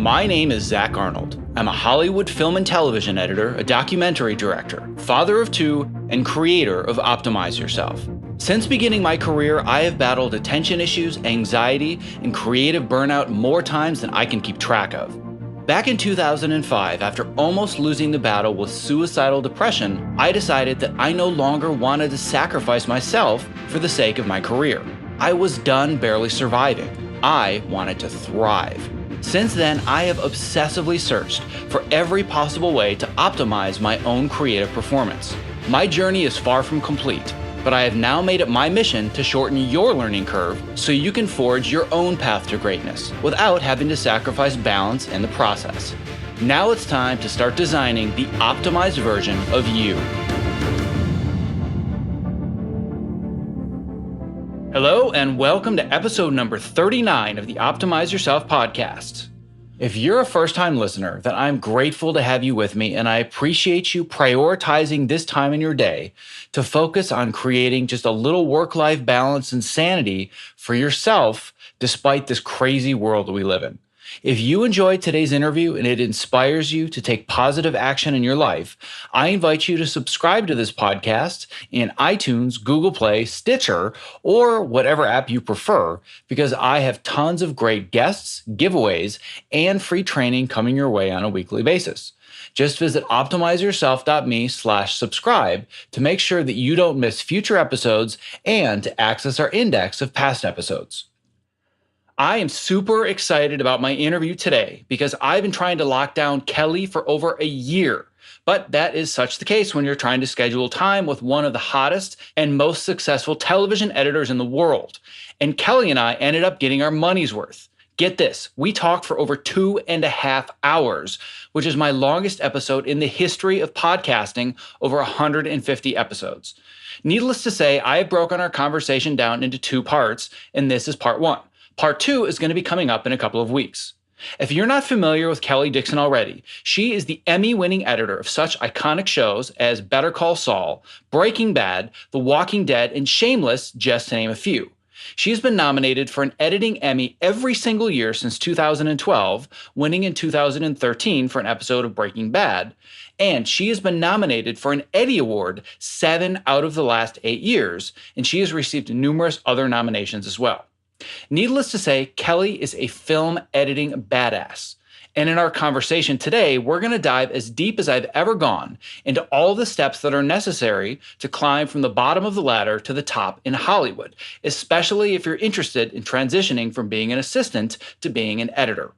My name is Zach Arnold. I'm a Hollywood film and television editor, a documentary director, father of two, and creator of Optimize Yourself. Since beginning my career, I have battled attention issues, anxiety, and creative burnout more times than I can keep track of. Back in 2005, after almost losing the battle with suicidal depression, I decided that I no longer wanted to sacrifice myself for the sake of my career. I was done barely surviving. I wanted to thrive. Since then, I have obsessively searched for every possible way to optimize my own creative performance. My journey is far from complete, but I have now made it my mission to shorten your learning curve so you can forge your own path to greatness without having to sacrifice balance in the process. Now it's time to start designing the optimized version of you. Hello and welcome to episode number 39 of the Optimize Yourself podcast. If you're a first-time listener, then I'm grateful to have you with me, and I appreciate you prioritizing this time in your day to focus on creating just a little work-life balance and sanity for yourself despite this crazy world that we live in. If you enjoyed today's interview and it inspires you to take positive action in your life, I invite you to subscribe to this podcast in iTunes, Google Play, Stitcher, or whatever app you prefer, because I have tons of great guests, giveaways, and free training coming your way on a weekly basis. Just visit optimizeyourself.me/subscribe to make sure that you don't miss future episodes and to access our index of past episodes. I am super excited about my interview today because I've been trying to lock down Kelley for over a year. But that is such the case when you're trying to schedule time with one of the hottest and most successful television editors in the world. And Kelley and I ended up getting our money's worth. Get this, we talked for over 2.5 hours, which is my longest episode in the history of podcasting, over 150 episodes. Needless to say, I have broken our conversation down into two parts, and this is part one. Part two is going to be coming up in a couple of weeks. If you're not familiar with Kelley Dixon already, she is the Emmy-winning editor of such iconic shows as Better Call Saul, Breaking Bad, The Walking Dead, and Shameless, just to name a few. She has been nominated for an editing Emmy every single year since 2012, winning in 2013 for an episode of Breaking Bad, and she has been nominated for an Eddie Award 7 out of the last 8 years, and she has received numerous other nominations as well. Needless to say, Kelley is a film editing badass. And in our conversation today, we're going to dive as deep as I've ever gone into all the steps that are necessary to climb from the bottom of the ladder to the top in Hollywood, especially if you're interested in transitioning from being an assistant to being an editor.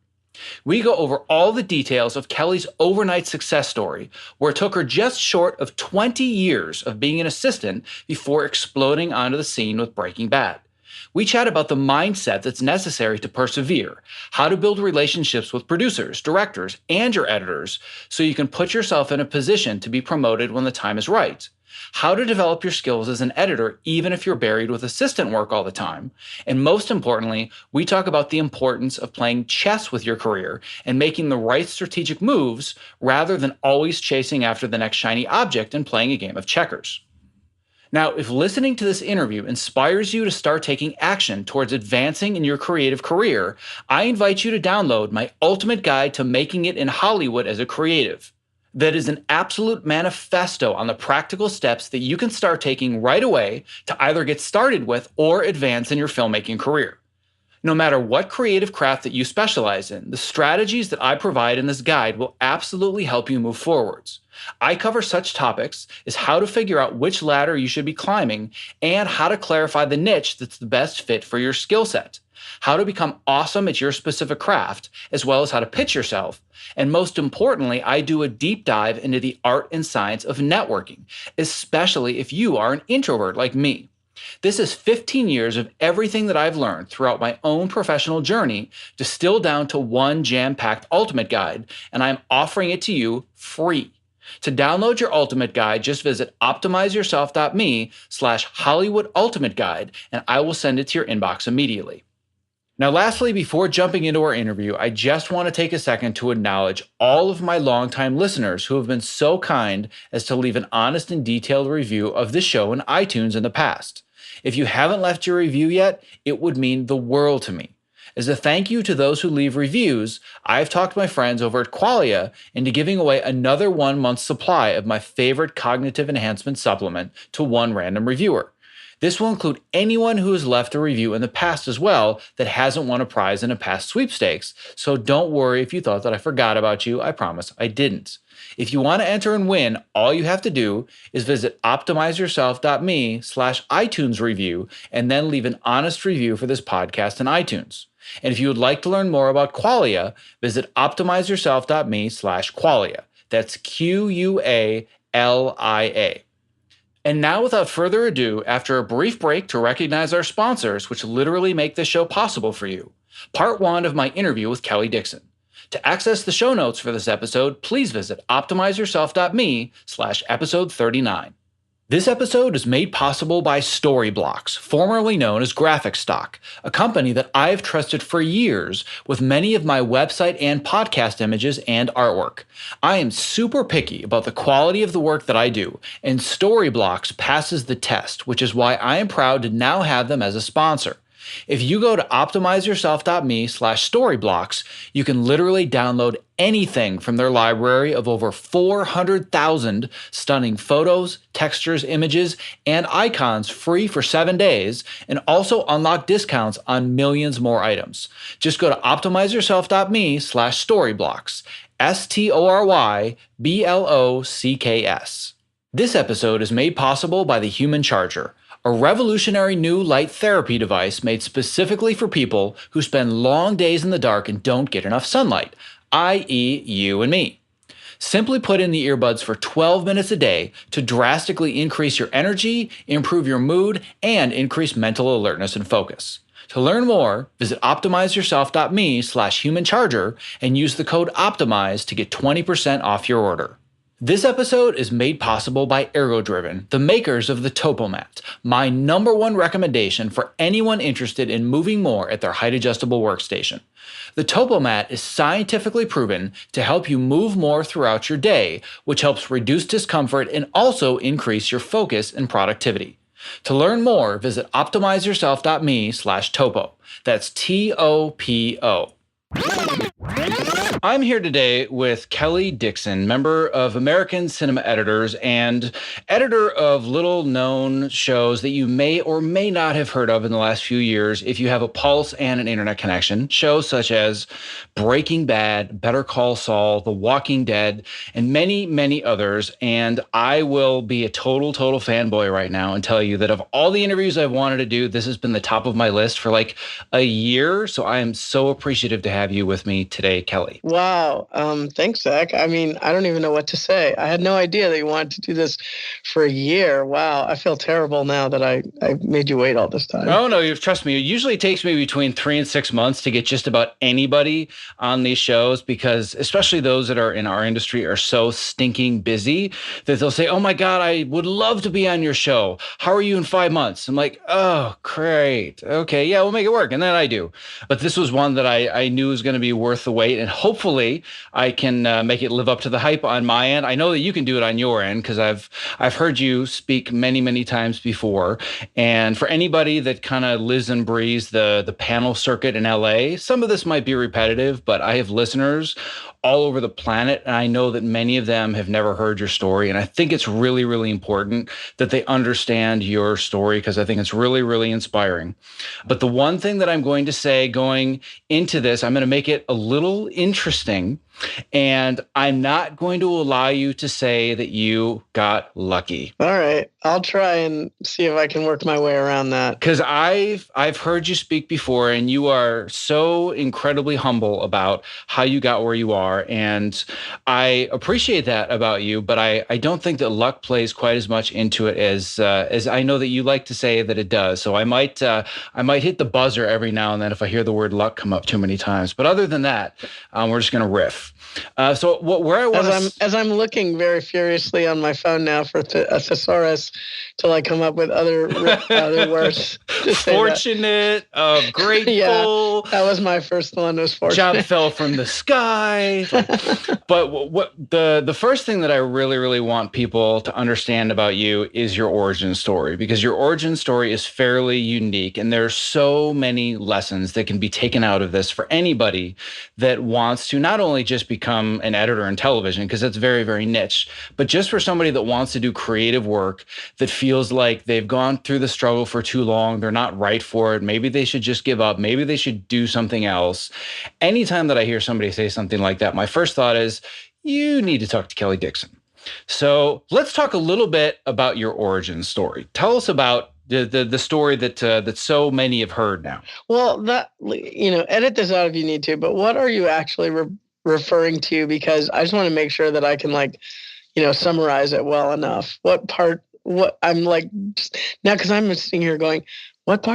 We go over all the details of Kelley's overnight success story, where it took her just short of 20 years of being an assistant before exploding onto the scene with Breaking Bad. We chat about the mindset that's necessary to persevere, how to build relationships with producers, directors, and your editors so you can put yourself in a position to be promoted when the time is right, how to develop your skills as an editor even if you're buried with assistant work all the time, and most importantly, we talk about the importance of playing chess with your career and making the right strategic moves rather than always chasing after the next shiny object and playing a game of checkers. Now, if listening to this interview inspires you to start taking action towards advancing in your creative career, I invite you to download my ultimate guide to making it in Hollywood as a creative. That is an absolute manifesto on the practical steps that you can start taking right away to either get started with or advance in your filmmaking career. No matter what creative craft that you specialize in, the strategies that I provide in this guide will absolutely help you move forwards. I cover such topics as how to figure out which ladder you should be climbing and how to clarify the niche that's the best fit for your skill set, how to become awesome at your specific craft, as well as how to pitch yourself. And most importantly, I do a deep dive into the art and science of networking, especially if you are an introvert like me. This is 15 years of everything that I've learned throughout my own professional journey distilled down to one jam-packed ultimate guide, and I'm offering it to you free. To download your ultimate guide, just visit optimizeyourself.me/Hollywood Ultimate Guide, and I will send it to your inbox immediately. Now, lastly, before jumping into our interview, I just want to take a second to acknowledge all of my longtime listeners who have been so kind as to leave an honest and detailed review of this show in iTunes in the past. If you haven't left your review yet, it would mean the world to me. As a thank you to those who leave reviews, I've talked my friends over at Qualia into giving away another 1 month supply of my favorite cognitive enhancement supplement to one random reviewer. This will include anyone who has left a review in the past as well that hasn't won a prize in a past sweepstakes, so don't worry if you thought that I forgot about you. I promise I didn't. If you want to enter and win, all you have to do is visit optimizeyourself.me/iTunes review and then leave an honest review for this podcast in iTunes. And if you would like to learn more about Qualia, visit optimizeyourself.me/Qualia. That's Qualia. And now, without further ado, after a brief break to recognize our sponsors, which literally make this show possible for you, part 1 of my interview with Kelley Dixon. To access the show notes for this episode, please visit optimizeyourself.me/episode 39. This episode is made possible by Storyblocks, formerly known as Graphicstock, a company that I've trusted for years with many of my website and podcast images and artwork. I am super picky about the quality of the work that I do, and Storyblocks passes the test, which is why I am proud to now have them as a sponsor. If you go to optimizeyourself.me/storyblocks, you can literally download anything from their library of over 400,000 stunning photos, textures, images, and icons free for 7 days, and also unlock discounts on millions more items. Just go to optimizeyourself.me/storyblocks, STORYBLOCKS. This episode is made possible by the Human Charger, a revolutionary new light therapy device made specifically for people who spend long days in the dark and don't get enough sunlight, i.e. you and me. Simply put in the earbuds for 12 minutes a day to drastically increase your energy, improve your mood, and increase mental alertness and focus. To learn more, visit optimizeyourself.me/humancharger and use the code OPTIMIZE to get 20% off your order. This episode is made possible by ErgoDriven, the makers of the TopoMat, my #1 recommendation for anyone interested in moving more at their height-adjustable workstation. The TopoMat is scientifically proven to help you move more throughout your day, which helps reduce discomfort and also increase your focus and productivity. To learn more, visit optimizeyourself.me/topo. That's TOPO. I'm here today with Kelley Dixon, member of American Cinema Editors and editor of little-known shows that you may or may not have heard of in the last few years if you have a pulse and an internet connection. Shows such as Breaking Bad, Better Call Saul, The Walking Dead, and many, many others. And I will be a total fanboy right now and tell you that of all the interviews I've wanted to do, this has been the top of my list for like a year. So I am so appreciative to have you with me today, Kelley. Wow. Thanks, Zach. I mean, I don't even know what to say. I had no idea that you wanted to do this for a year. Wow. I feel terrible now that I made you wait all this time. Oh, no, trust me. It usually takes me between 3 and 6 months to get just about anybody on these shows, because especially those that are in our industry are so stinking busy that they'll say, oh my God, I would love to be on your show. How are you in 5 months? I'm like, oh, great. Okay, yeah, we'll make it work. And then I do. But this was one that I knew was going to be worth the wait. And hopefully I can make it live up to the hype on my end. I know that you can do it on your end because I've heard you speak many times before. And for anybody that kind of lives and breathes the panel circuit in LA, some of this might be repetitive, but I have listeners all over the planet, and I know that many of them have never heard your story. And I think it's really important that they understand your story, because I think it's really inspiring. But the one thing that I'm going to say going into this, I'm going to make it a little interesting, and I'm not going to allow you to say that you got lucky. All right. I'll try and see if I can work my way around that. Because I've heard you speak before, and you are so incredibly humble about how you got where you are. And I appreciate that about you, but I don't think that luck plays quite as much into it as I know that you like to say that it does. So I might hit the buzzer every now and then if I hear the word luck come up too many times. But other than that, that. We're just going to riff. So where I want as I'm looking very furiously on my phone now for a thesaurus till I come up with other words. Fortunate, grateful. Yeah, that was my first one. Was fortunate. Job fell from the sky. But what the first thing that I really, really want people to understand about you is your origin story, because your origin story is fairly unique, and there's so many lessons that can be taken out of this for anybody that wants to not only just become an editor in television, because that's very, very niche, but just for somebody that wants to do creative work that feels like they've gone through the struggle for too long, they're not right for it, maybe they should just give up, maybe they should do something else. Anytime that I hear somebody say something like that, my first thought is, you need to talk to Kelley Dixon. So let's talk a little bit about your origin story. Tell us about the story that so many have heard now. Well, edit this out if you need to, but what are you actually referring to? Because I just want to make sure that I can summarize it well enough. What I'm like now, because I'm sitting here going, what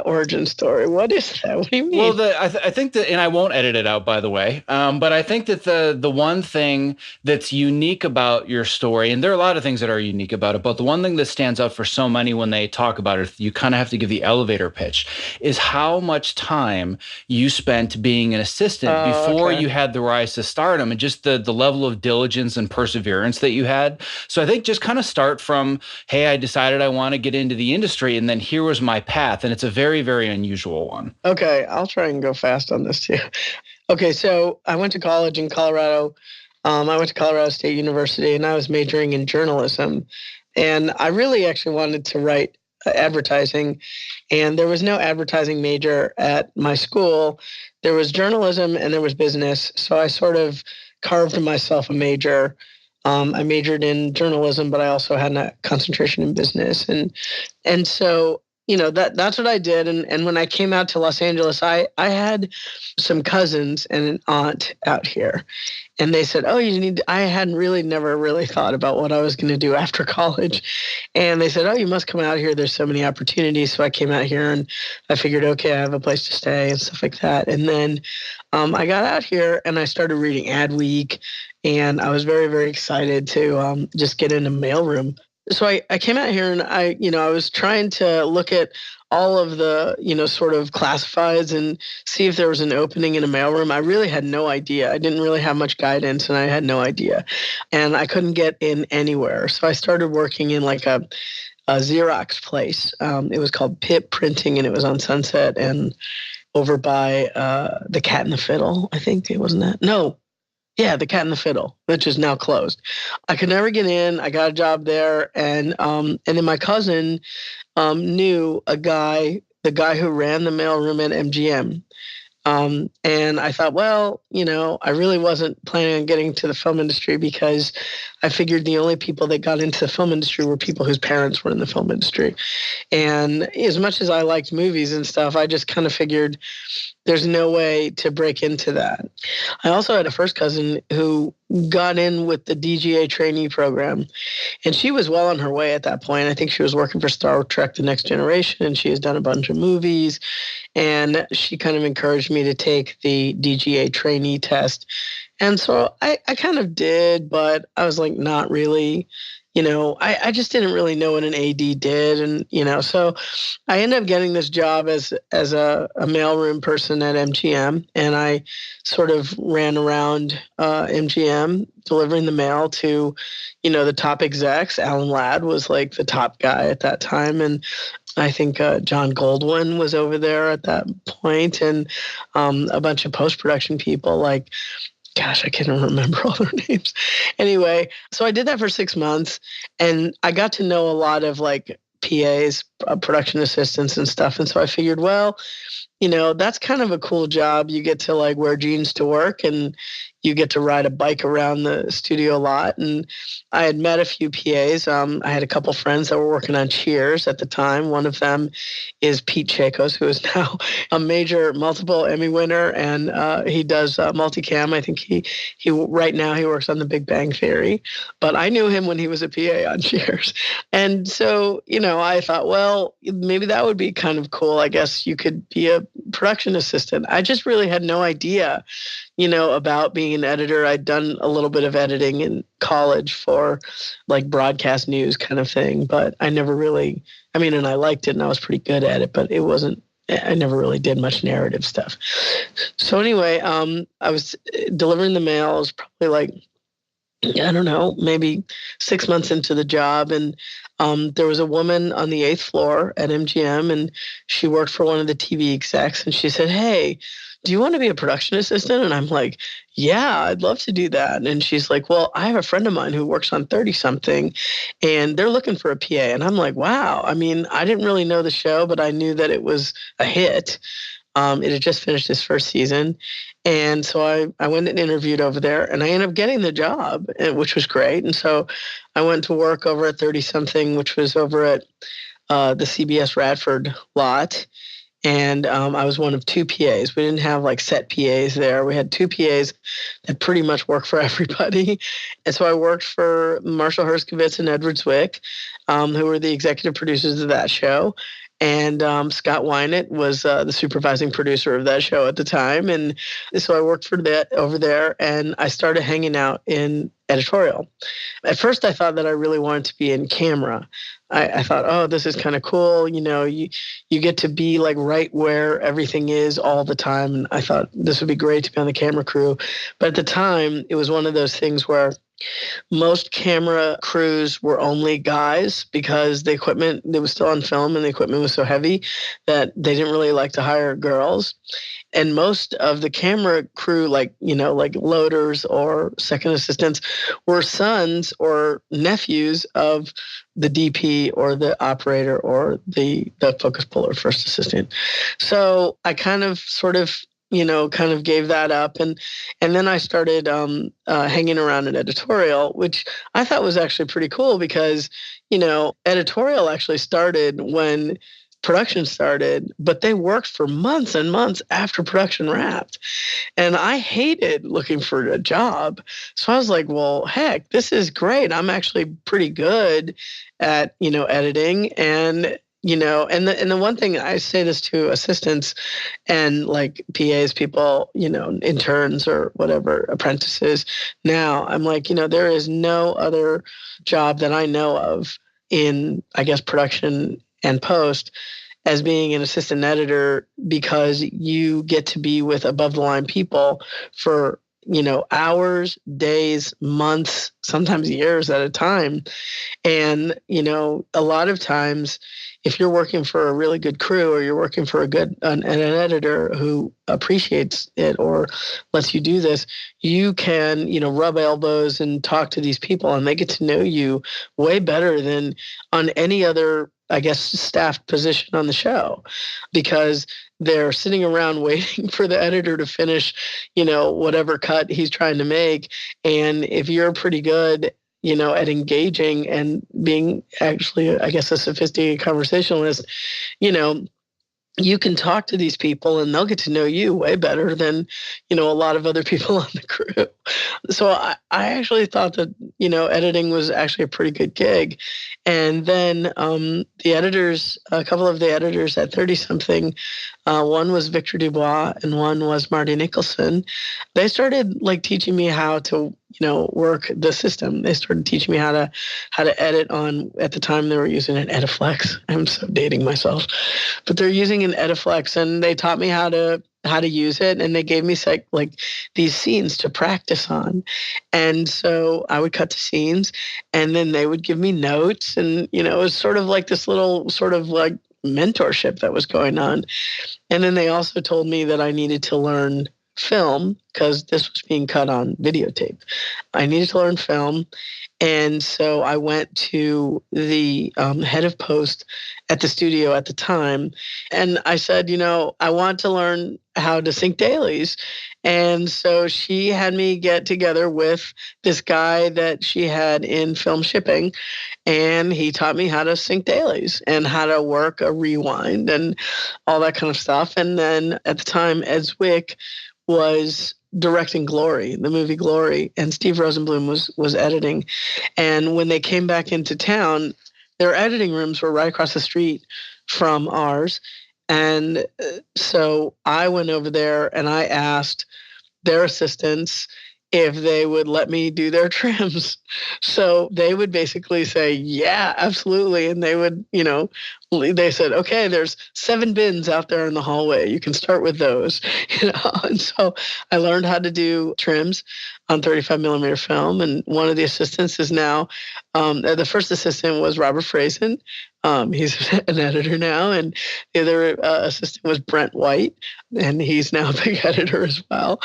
origin story? What is that? What do you mean? Well, I think that, and I won't edit it out, by the way, but I think that the one thing that's unique about your story, and there are a lot of things that are unique about it, but the one thing that stands out for so many when they talk about it, you kind of have to give the elevator pitch, is how much time you spent being an assistant before you had the rise to stardom, and just the level of diligence and perseverance that you had. So I think just kind of start from, hey, I decided I want to get into the industry, and then here was my path, and it's a very, very unusual one. Okay, I'll try and go fast on this too. Okay, so I went to college in Colorado. I went to Colorado State University, and I was majoring in journalism. And I really actually wanted to write advertising, and there was no advertising major at my school. There was journalism and there was business. So I sort of carved myself a major. I majored in journalism, but I also had a concentration in business, and so that's what I did. And when I came out to Los Angeles, I had some cousins and an aunt out here, and they said, "Oh, I hadn't never really thought about what I was going to do after college, and they said, "Oh, you must come out here. There's so many opportunities." So I came out here, and I figured, okay, I have a place to stay and stuff like that. And then I got out here, and I started reading Adweek, and I was very, very excited to just get into mailroom. So I came out here, and I was trying to look at all of the, sort of classifieds and see if there was an opening in a mailroom. I really had no idea. I didn't really have much guidance, and I had no idea. And I couldn't get in anywhere. So I started working in like a Xerox place. It was called Pip Printing, and it was on Sunset and over by the Cat and the Fiddle. I think it wasn't that. No. Yeah, the Cat and the Fiddle, which is now closed. I could never get in. I got a job there, and then my cousin knew the guy who ran the mailroom at MGM. And I thought, well, I really wasn't planning on getting to the film industry, because I figured the only people that got into the film industry were people whose parents were in the film industry. And as much as I liked movies and stuff, I just kind of figured there's no way to break into that. I also had a first cousin who got in with the DGA trainee program, and she was well on her way at that point. I think she was working for Star Trek: The Next Generation, and she has done a bunch of movies. And she kind of encouraged me to take the DGA trainee test. And so I kind of did, but I was like, not really. I just didn't really know what an AD did. And, so I ended up getting this job as a mailroom person at MGM. And I sort of ran around MGM delivering the mail to, the top execs. Alan Ladd was like the top guy at that time. And I think John Goldwyn was over there at that point, and a bunch of post-production people like, gosh, I can't remember all their names. Anyway, so I did that for 6 months, and I got to know a lot of like PAs, production assistants and stuff. And so I figured, well, that's kind of a cool job. You get to like wear jeans to work, and, you get to ride a bike around the studio a lot. And I had met a few PAs. I had a couple friends that were working on Cheers at the time. One of them is Pete Chacos, who is now a major multiple Emmy winner, and he does multicam. I think he right now he works on The Big Bang Theory, but I knew him when he was a PA on Cheers. And so, I thought, well, maybe that would be kind of cool. I guess you could be a production assistant. I just really had no idea, about being an editor. I'd done a little bit of editing in college for like broadcast news kind of thing, but I never really, and I liked it and I was pretty good at it, but I never really did much narrative stuff. So anyway, I was delivering the mail. It was probably like, I don't know, maybe 6 months into the job. And there was a woman on the 8th floor at MGM, and she worked for one of the TV execs. And she said, "Hey, do you want to be a production assistant?" And I'm like, "Yeah, I'd love to do that." And she's like, "Well, I have a friend of mine who works on 30 something and they're looking for a PA." And I'm like, wow. I didn't really know the show, but I knew that it was a hit. It had just finished its first season. And so I went and interviewed over there, and I ended up getting the job, which was great. And so I went to work over at 30 something, which was over at the CBS Radford lot. And I was one of two PAs. We didn't have like set PAs there. We had two PAs that pretty much worked for everybody. And so I worked for Marshall Herskovitz and Edward Zwick, who were the executive producers of that show. And Scott Wynett was the supervising producer of that show at the time. And so I worked for that over there, and I started hanging out in editorial. At first, I thought that I really wanted to be in camera. I thought, oh, this is kind of cool. You get to be like right where everything is all the time. And I thought this would be great to be on the camera crew. But at the time, it was one of those things where most camera crews were only guys because the equipment, it was still on film and the equipment was so heavy that they didn't really like to hire girls. And most of the camera crew, like loaders or second assistants, were sons or nephews of the DP or the operator or the focus puller first assistant. So I kind of gave that up. And then I started hanging around in editorial, which I thought was actually pretty cool because, editorial actually started when production started, but they worked for months and months after production wrapped. And I hated looking for a job. So I was like, well, heck, this is great. I'm actually pretty good at, editing. And and the one thing I say this to assistants and like PAs, people, interns or whatever, apprentices. Now I'm like, there is no other job that I know of in, I guess, production and post as being an assistant editor, because you get to be with above the line people for, hours, days, months, sometimes years at a time. And, a lot of times, if you're working for a really good crew or you're working for an editor who appreciates it or lets you do this, you can, rub elbows and talk to these people, and they get to know you way better than on any other, I guess, staffed position on the show, because they're sitting around waiting for the editor to finish, whatever cut he's trying to make. And if you're pretty good, at engaging and being actually, I guess, a sophisticated conversationalist, you can talk to these people and they'll get to know you way better than, a lot of other people on the crew. So I actually thought that, editing was actually a pretty good gig. And then a couple of the editors at 30 something, one was Victor Dubois and one was Marty Nicholson. They started like teaching me how to, work the system. They started teaching me how to edit on, at the time they were using an Ediflex. I'm so dating myself, but they're using an Ediflex, and they taught me how to use it. And they gave me like these scenes to practice on. And so I would cut to scenes, and then they would give me notes, and, it was sort of like this little sort of like mentorship that was going on. And then they also told me that I needed to learn film because this was being cut on videotape. I needed to learn film. And so I went to the head of post at the studio at the time. And I said, I want to learn how to sync dailies. And so she had me get together with this guy that she had in film shipping. And he taught me how to sync dailies and how to work a rewind and all that kind of stuff. And then at the time, Ed Zwick was directing Glory, the movie Glory, and Steve Rosenblum was editing. And when they came back into town, their editing rooms were right across the street from ours. And so I went over there and I asked their assistants if they would let me do their trims. So they would basically say, yeah, absolutely. And they would, they said, okay, there's 7 bins out there in the hallway. You can start with those, And so I learned how to do trims on 35 millimeter film. And one of the assistants is now, the first assistant was Robert Frazen. He's an editor now. And the other assistant was Brent White. And he's now a big editor as well.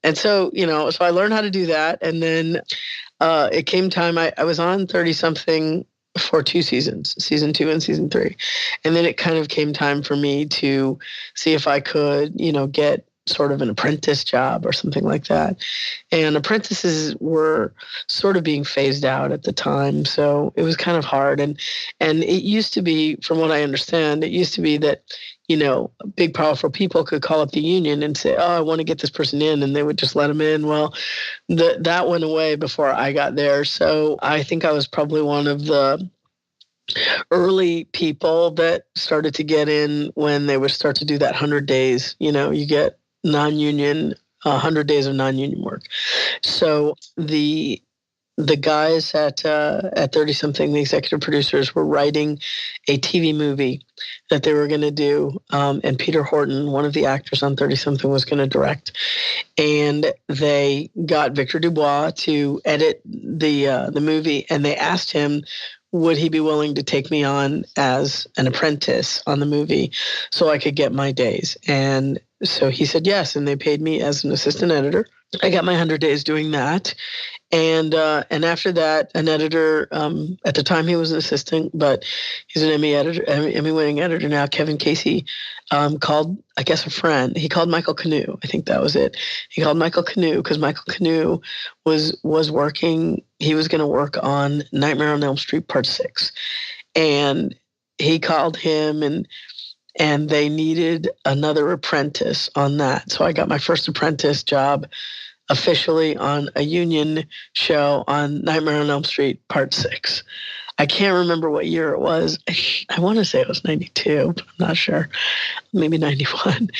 And so, so I learned how to do that. And then it came time, I was on 30-something for 2 seasons, season 2 and season 3. And then it kind of came time for me to see if I could, get sort of an apprentice job or something like that. And apprentices were sort of being phased out at the time. So it was kind of hard. And it used to be, from what I understand, it used to be that, big, powerful people could call up the union and say, oh, I want to get this person in, and they would just let them in. Well, that went away before I got there. So I think I was probably one of the early people that started to get in when they would start to do that 100 days. You get non-union, 100 days of non-union work. So the guys at 30-something, the executive producers, were writing a TV movie that they were going to do. And Peter Horton, one of the actors on 30-something, was going to direct. And they got Victor Dubois to edit the movie. And they asked him, would he be willing to take me on as an apprentice on the movie so I could get my days? And so he said yes, and they paid me as an assistant editor. I got my 100 days doing that. And after that, an editor, at the time he was an assistant, but he's an Emmy-winning editor now, Kevin Casey, called, I guess, a friend. He called Michael Canoe. I think that was it. He called Michael Canoe because Michael Canoe was working. He was going to work on Nightmare on Elm Street Part 6. And he called him and they needed another apprentice on that. So I got my first apprentice job officially on a union show on Nightmare on Elm Street Part 6. I can't remember what year it was. I want to say it was 92, but I'm not sure. Maybe 91.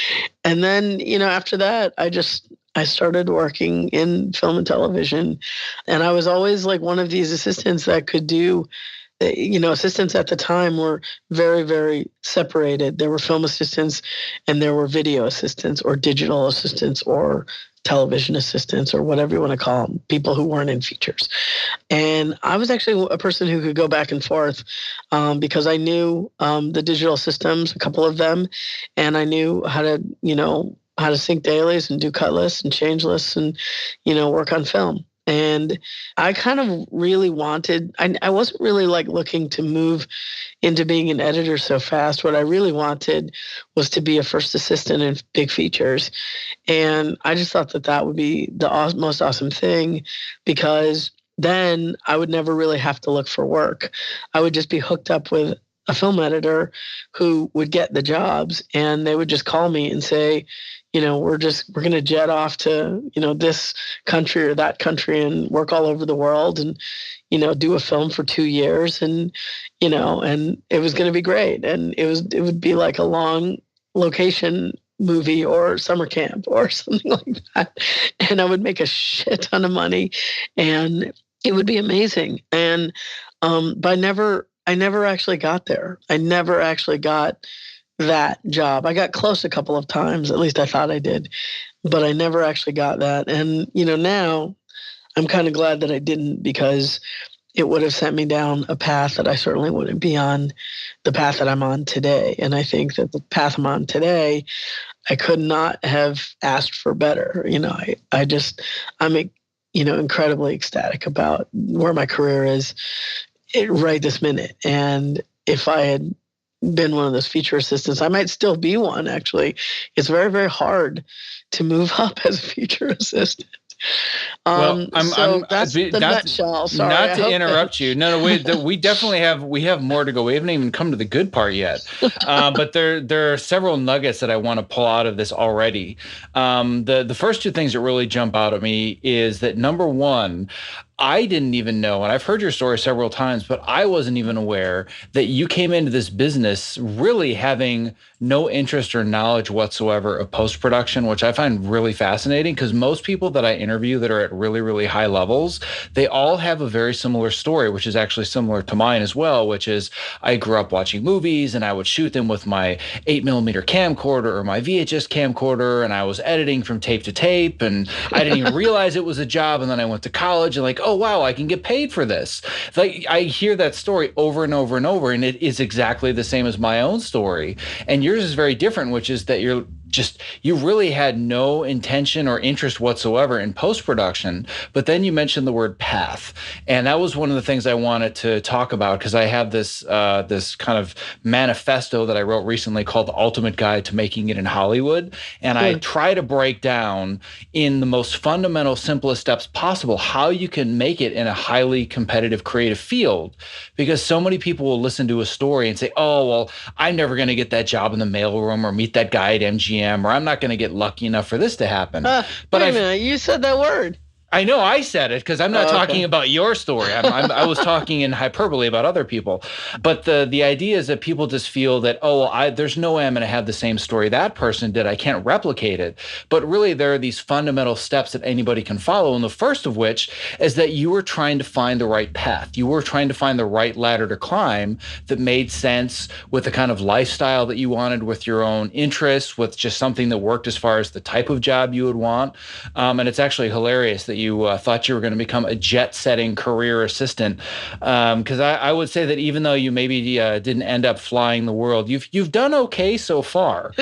And then, after that, I started working in film and television. And I was always like one of these assistants that could do, assistants at the time were very, very separated. There were film assistants and there were video assistants or digital assistants or television assistants or whatever you want to call them, people who weren't in features. And I was actually a person who could go back and forth because I knew the digital systems, a couple of them, and I knew how to sync dailies and do cut lists and change lists and, work on film. And I kind of really wanted, I wasn't really like looking to move into being an editor so fast. What I really wanted was to be a first assistant in big features. And I just thought that would be the most awesome thing, because then I would never really have to look for work. I would just be hooked up with a film editor who would get the jobs, and they would just call me and say, we're going to jet off to, this country or that country and work all over the world and, do a film for 2 years. And, and it was going to be great. And it would be like a long location movie or summer camp or something like that. And I would make a shit ton of money and it would be amazing. And, but I never actually got there. I never actually got that job. I got close a couple of times, at least I thought I did, but I never actually got that. And, now I'm kind of glad that I didn't, because it would have sent me down a path that I certainly wouldn't be on the path that I'm on today. And I think that the path I'm on today I could not have asked for better. I'm incredibly ecstatic about where my career is right this minute. And if I had been one of those feature assistants, I might still be one, actually. It's very, very hard to move up as a feature assistant. Well, So that's the nutshell. Sorry, not to interrupt you. No, we definitely have more to go. We haven't even come to the good part yet. But there are several nuggets that I want to pull out of this already. The first two things that really jump out at me is that, number one, I didn't even know, and I've heard your story several times, but I wasn't even aware that you came into this business really having no interest or knowledge whatsoever of post-production, which I find really fascinating, because most people that I interview that are at really, really high levels, they all have a very similar story, which is actually similar to mine as well, which is I grew up watching movies and I would shoot them with my 8mm camcorder or my VHS camcorder, and I was editing from tape to tape, and I didn't even realize it was a job, and then I went to college and oh, wow, I can get paid for this. Like, I hear that story over and over and over, and it is exactly the same as my own story. And yours is very different, which is that you really had no intention or interest whatsoever in post-production. But then you mentioned the word path. And that was one of the things I wanted to talk about, because I have this kind of manifesto that I wrote recently called The Ultimate Guide to Making It in Hollywood. And I try to break down in the most fundamental, simplest steps possible how you can make it in a highly competitive creative field. Because so many people will listen to a story and say, oh, well, I'm never going to get that job in the mailroom or meet that guy at MGM, or I'm not going to get lucky enough for this to happen. But wait a minute, you said that word. I know I said it because I'm not talking about your story. I was talking in hyperbole about other people. But the idea is that people just feel that, there's no way I'm going to have the same story that person did. I can't replicate it. But really, there are these fundamental steps that anybody can follow. And the first of which is that you were trying to find the right path. You were trying to find the right ladder to climb that made sense with the kind of lifestyle that you wanted, with your own interests, with just something that worked as far as the type of job you would want. And it's actually hilarious that you thought you were going to become a jet-setting career assistant, because I would say that even though you maybe didn't end up flying the world, you've done okay so far.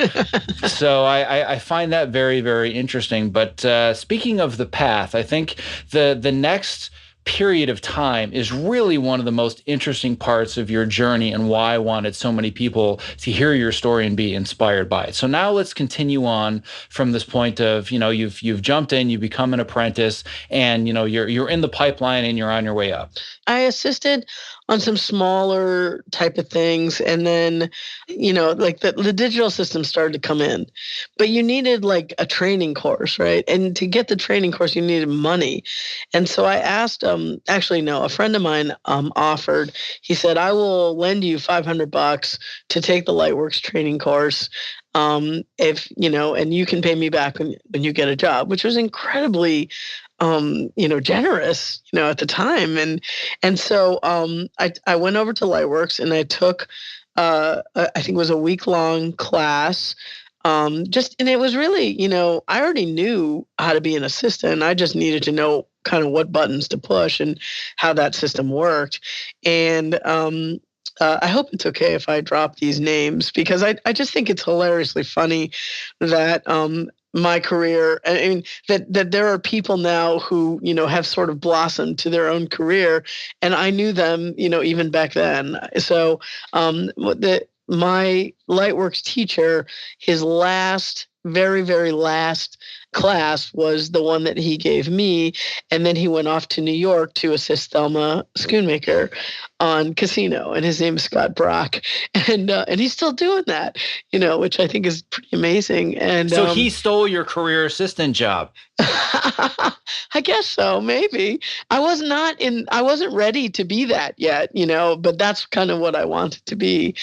So I find that very, very interesting. But speaking of the path, I think the next period of time is really one of the most interesting parts of your journey, and why I wanted so many people to hear your story and be inspired by it. So now let's continue on from this point of, you've jumped in, you become an apprentice, and you're in the pipeline and you're on your way up. I assisted on some smaller type of things, and then the digital system started to come in, but you needed like a training course, right? And to get the training course, you needed money. And so I asked, a friend of mine offered. He said, I will lend you $500 to take the Lightworks training course, if and you can pay me back when you get a job, which was incredibly generous, at the time. And so I went over to Lightworks, and I took I think it was a week-long class. And it was really, I already knew how to be an assistant. I just needed to know kind of what buttons to push and how that system worked. And I hope it's okay if I drop these names, because I just think it's hilariously funny that my career, I mean, that there are people now who, have sort of blossomed to their own career, and I knew them, even back then. So my Lightworks teacher, his very, very last class was the one that he gave me, and then he went off to New York to assist Thelma Schoonmaker on Casino, and his name is Scott Brock, and he's still doing that, which I think is pretty amazing. And so he stole your career assistant job. I guess so, maybe. I wasn't ready to be that yet, but that's kind of what I wanted to be.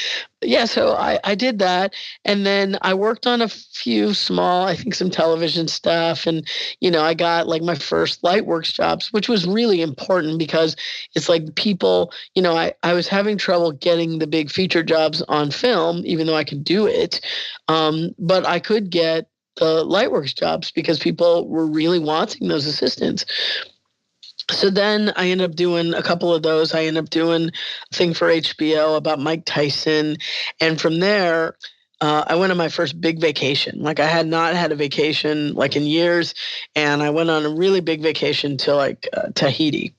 Yeah, so I did that, and then I worked on a few small, I think some television stuff, and I got like my first Lightworks jobs, which was really important, because it's like people, I was having trouble getting the big feature jobs on film, even though I could do it, but I could get the Lightworks jobs because people were really wanting those assistants. So then I ended up doing a couple of those. I ended up doing a thing for HBO about Mike Tyson. And from there, I went on my first big vacation. Like, I had not had a vacation like in years, and I went on a really big vacation to like Tahiti,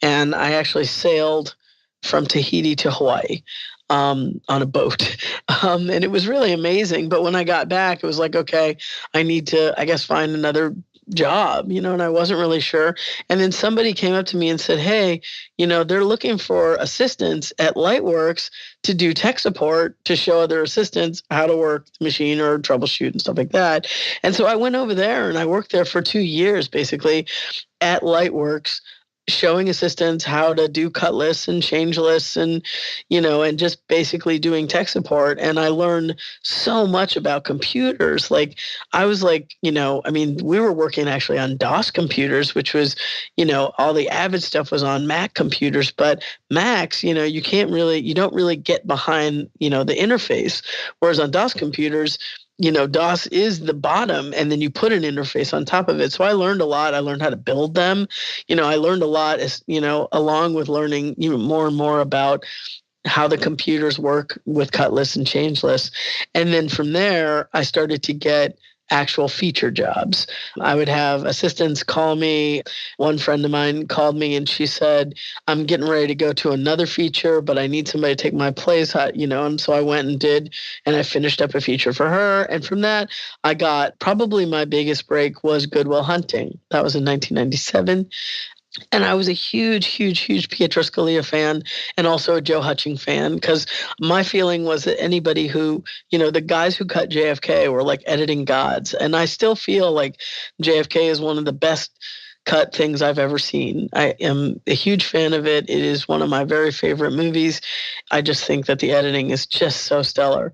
and I actually sailed from Tahiti to Hawaii on a boat, and it was really amazing. But when I got back, it was like, okay, I need to, I guess, find another job, and I wasn't really sure. And then somebody came up to me and said, hey, they're looking for assistants at Lightworks to do tech support to show other assistants how to work the machine or troubleshoot and stuff like that. And so I went over there and I worked there for 2 years basically at Lightworks, showing assistants how to do cut lists and change lists and just basically doing tech support. And I learned so much about computers. Like, I was like, we were working actually on DOS computers, which was, all the Avid stuff was on Mac computers, but Macs, you don't really get behind, the interface. Whereas on DOS computers, DOS is the bottom, and then you put an interface on top of it. So I learned a lot. I learned how to build them. I learned a lot, as along with learning more and more about how the computers work with cut lists and change lists. And then from there, I started to get actual feature jobs. I would have assistants call me. One friend of mine called me and she said, I'm getting ready to go to another feature, but I need somebody to take my place, and so I went and did, and I finished up a feature for her. And from that, I got probably my biggest break was Good Will Hunting. That was in 1997. And I was a huge, huge, huge Pietro Scalia fan and also a Joe Hutching fan, because my feeling was that anybody who, the guys who cut JFK were like editing gods. And I still feel like JFK is one of the best cut things I've ever seen. I am a huge fan of it. It is one of my very favorite movies. I just think that the editing is just so stellar.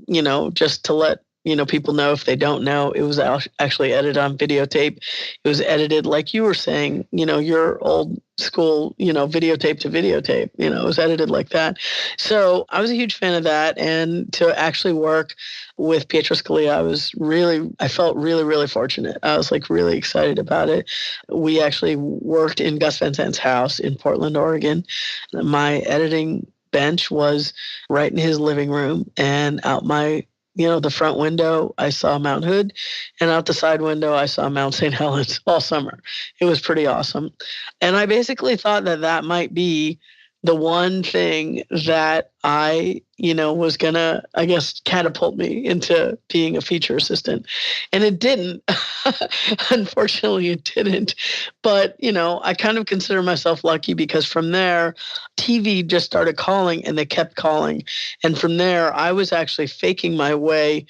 Just to let people know, if they don't know, it was actually edited on videotape. It was edited, like you were saying, your old school, videotape to videotape, it was edited like that. So I was a huge fan of that. And to actually work with Pietro Scalia, I felt really, really fortunate. I was like really excited about it. We actually worked in Gus Van Sant's house in Portland, Oregon. My editing bench was right in his living room, and out the front window, I saw Mount Hood, and out the side window, I saw Mount St. Helens all summer. It was pretty awesome. And I basically thought that might be the one thing that was going to, I guess, catapult me into being a feature assistant. And it didn't. Unfortunately, it didn't. But, I kind of consider myself lucky, because from there, TV just started calling and they kept calling. And from there, I was actually faking my way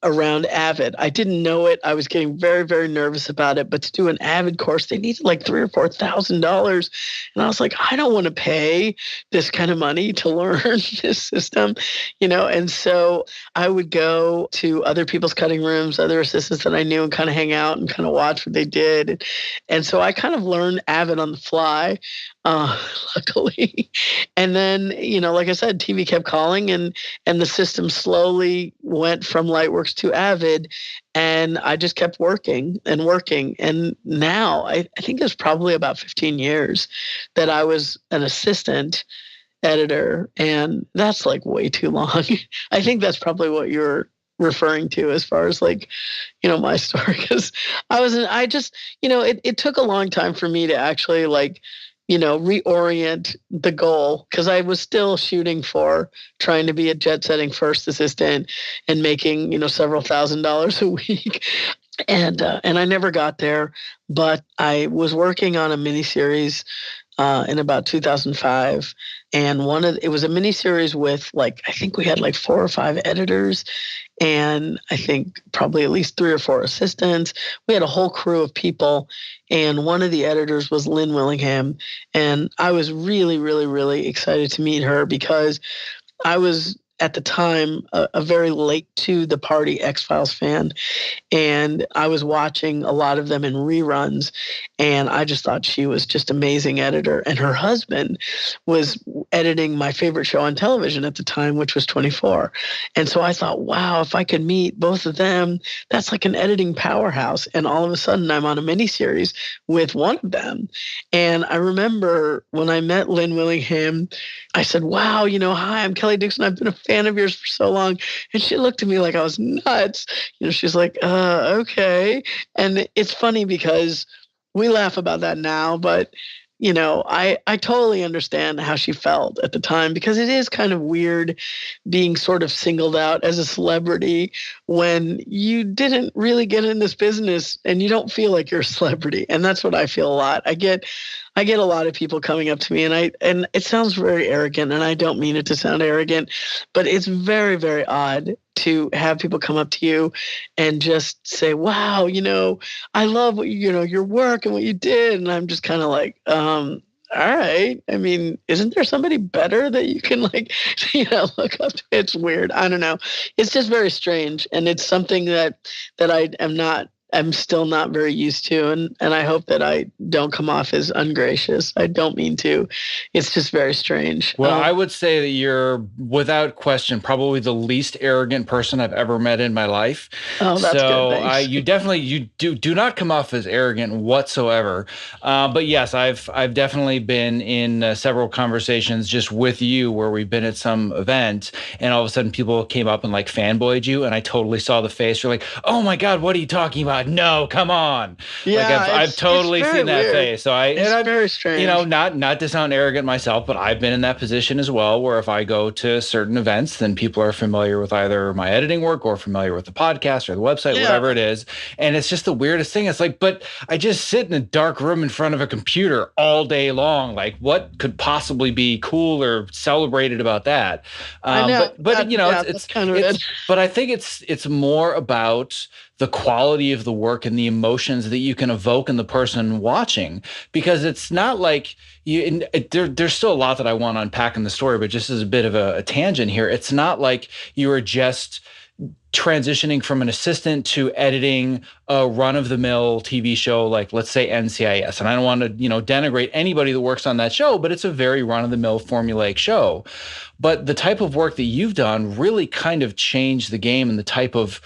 around Avid. I didn't know it. I was getting very, very nervous about it. But to do an Avid course, they needed like $3,000 or $4,000, and I was like, I don't want to pay this kind of money to learn this system, And so I would go to other people's cutting rooms, other assistants that I knew, and kind of hang out and kind of watch what they did. And so I kind of learned Avid on the fly, luckily. And then, like I said, TV kept calling, and the system slowly went from Lightworks to Avid, and I just kept working and working. And now I think it's probably about 15 years that I was an assistant editor, and that's like way too long. I think that's probably what you're referring to as far as like, my story, because it took a long time for me to actually like, reorient the goal, because I was still shooting for trying to be a jet setting first assistant and making, several $1,000s a week. And I never got there, but I was working on a miniseries in about 2005. And it was a miniseries with I think we had 4 or 5 editors, and I think probably at least 3 or 4 assistants. We had a whole crew of people, and one of the editors was Lynn Willingham. And I was really, really, really excited to meet her, because I was at the time a very late to the party X-Files fan, and I was watching a lot of them in reruns, and I just thought she was just amazing editor. And her husband was editing my favorite show on television at the time, which was 24. And so I thought, wow, if I could meet both of them, that's like an editing powerhouse. And all of a sudden I'm on a miniseries with one of them. And I remember when I met Lynn Willingham, I said, wow, hi, I'm Kelley Dixon. I've been a fan fan of yours for so long. And she looked at me like I was nuts. She's like, okay. And it's funny because we laugh about that now, but I totally understand how she felt at the time, because it is kind of weird being sort of singled out as a celebrity when you didn't really get in this business and you don't feel like you're a celebrity. And that's what I feel a lot. I get a lot of people coming up to me, and it sounds very arrogant, and I don't mean it to sound arrogant, but it's very, very odd to have people come up to you and just say, wow, I love what your work and what you did. And I'm just kind of like, all right. I mean, isn't there somebody better that you can look up to? It's weird. I don't know. It's just very strange. And it's something that I'm still not very used to. And I hope that I don't come off as ungracious. I don't mean to. It's just very strange. Well, I would say that you're, without question, probably the least arrogant person I've ever met in my life. Oh, that's good. Thanks. You do not come off as arrogant whatsoever. But yes, I've definitely been in several conversations just with you where we've been at some event and all of a sudden people came up and fanboyed you, and I totally saw the face. You're like, oh my God, what are you talking about? No, come on. Yeah, I've totally seen that weird. face. So it's very strange. Not to sound arrogant myself, but I've been in that position as well, where if I go to certain events, then people are familiar with either my editing work or familiar with the podcast or the website, whatever it is. And it's just the weirdest thing. It's like, but I just sit in a dark room in front of a computer all day long. Like, what could possibly be cool or celebrated about that? I know. But it's kind of it. But I think it's more about the quality of the work and the emotions that you can evoke in the person watching, because it's not like there's still a lot that I want to unpack in the story, but just as a bit of a tangent here, it's not like you are just transitioning from an assistant to editing a run-of-the-mill TV show like, let's say, NCIS. And I don't want to, denigrate anybody that works on that show, but it's a very run-of-the-mill formulaic show. But the type of work that you've done really kind of changed the game, and the type of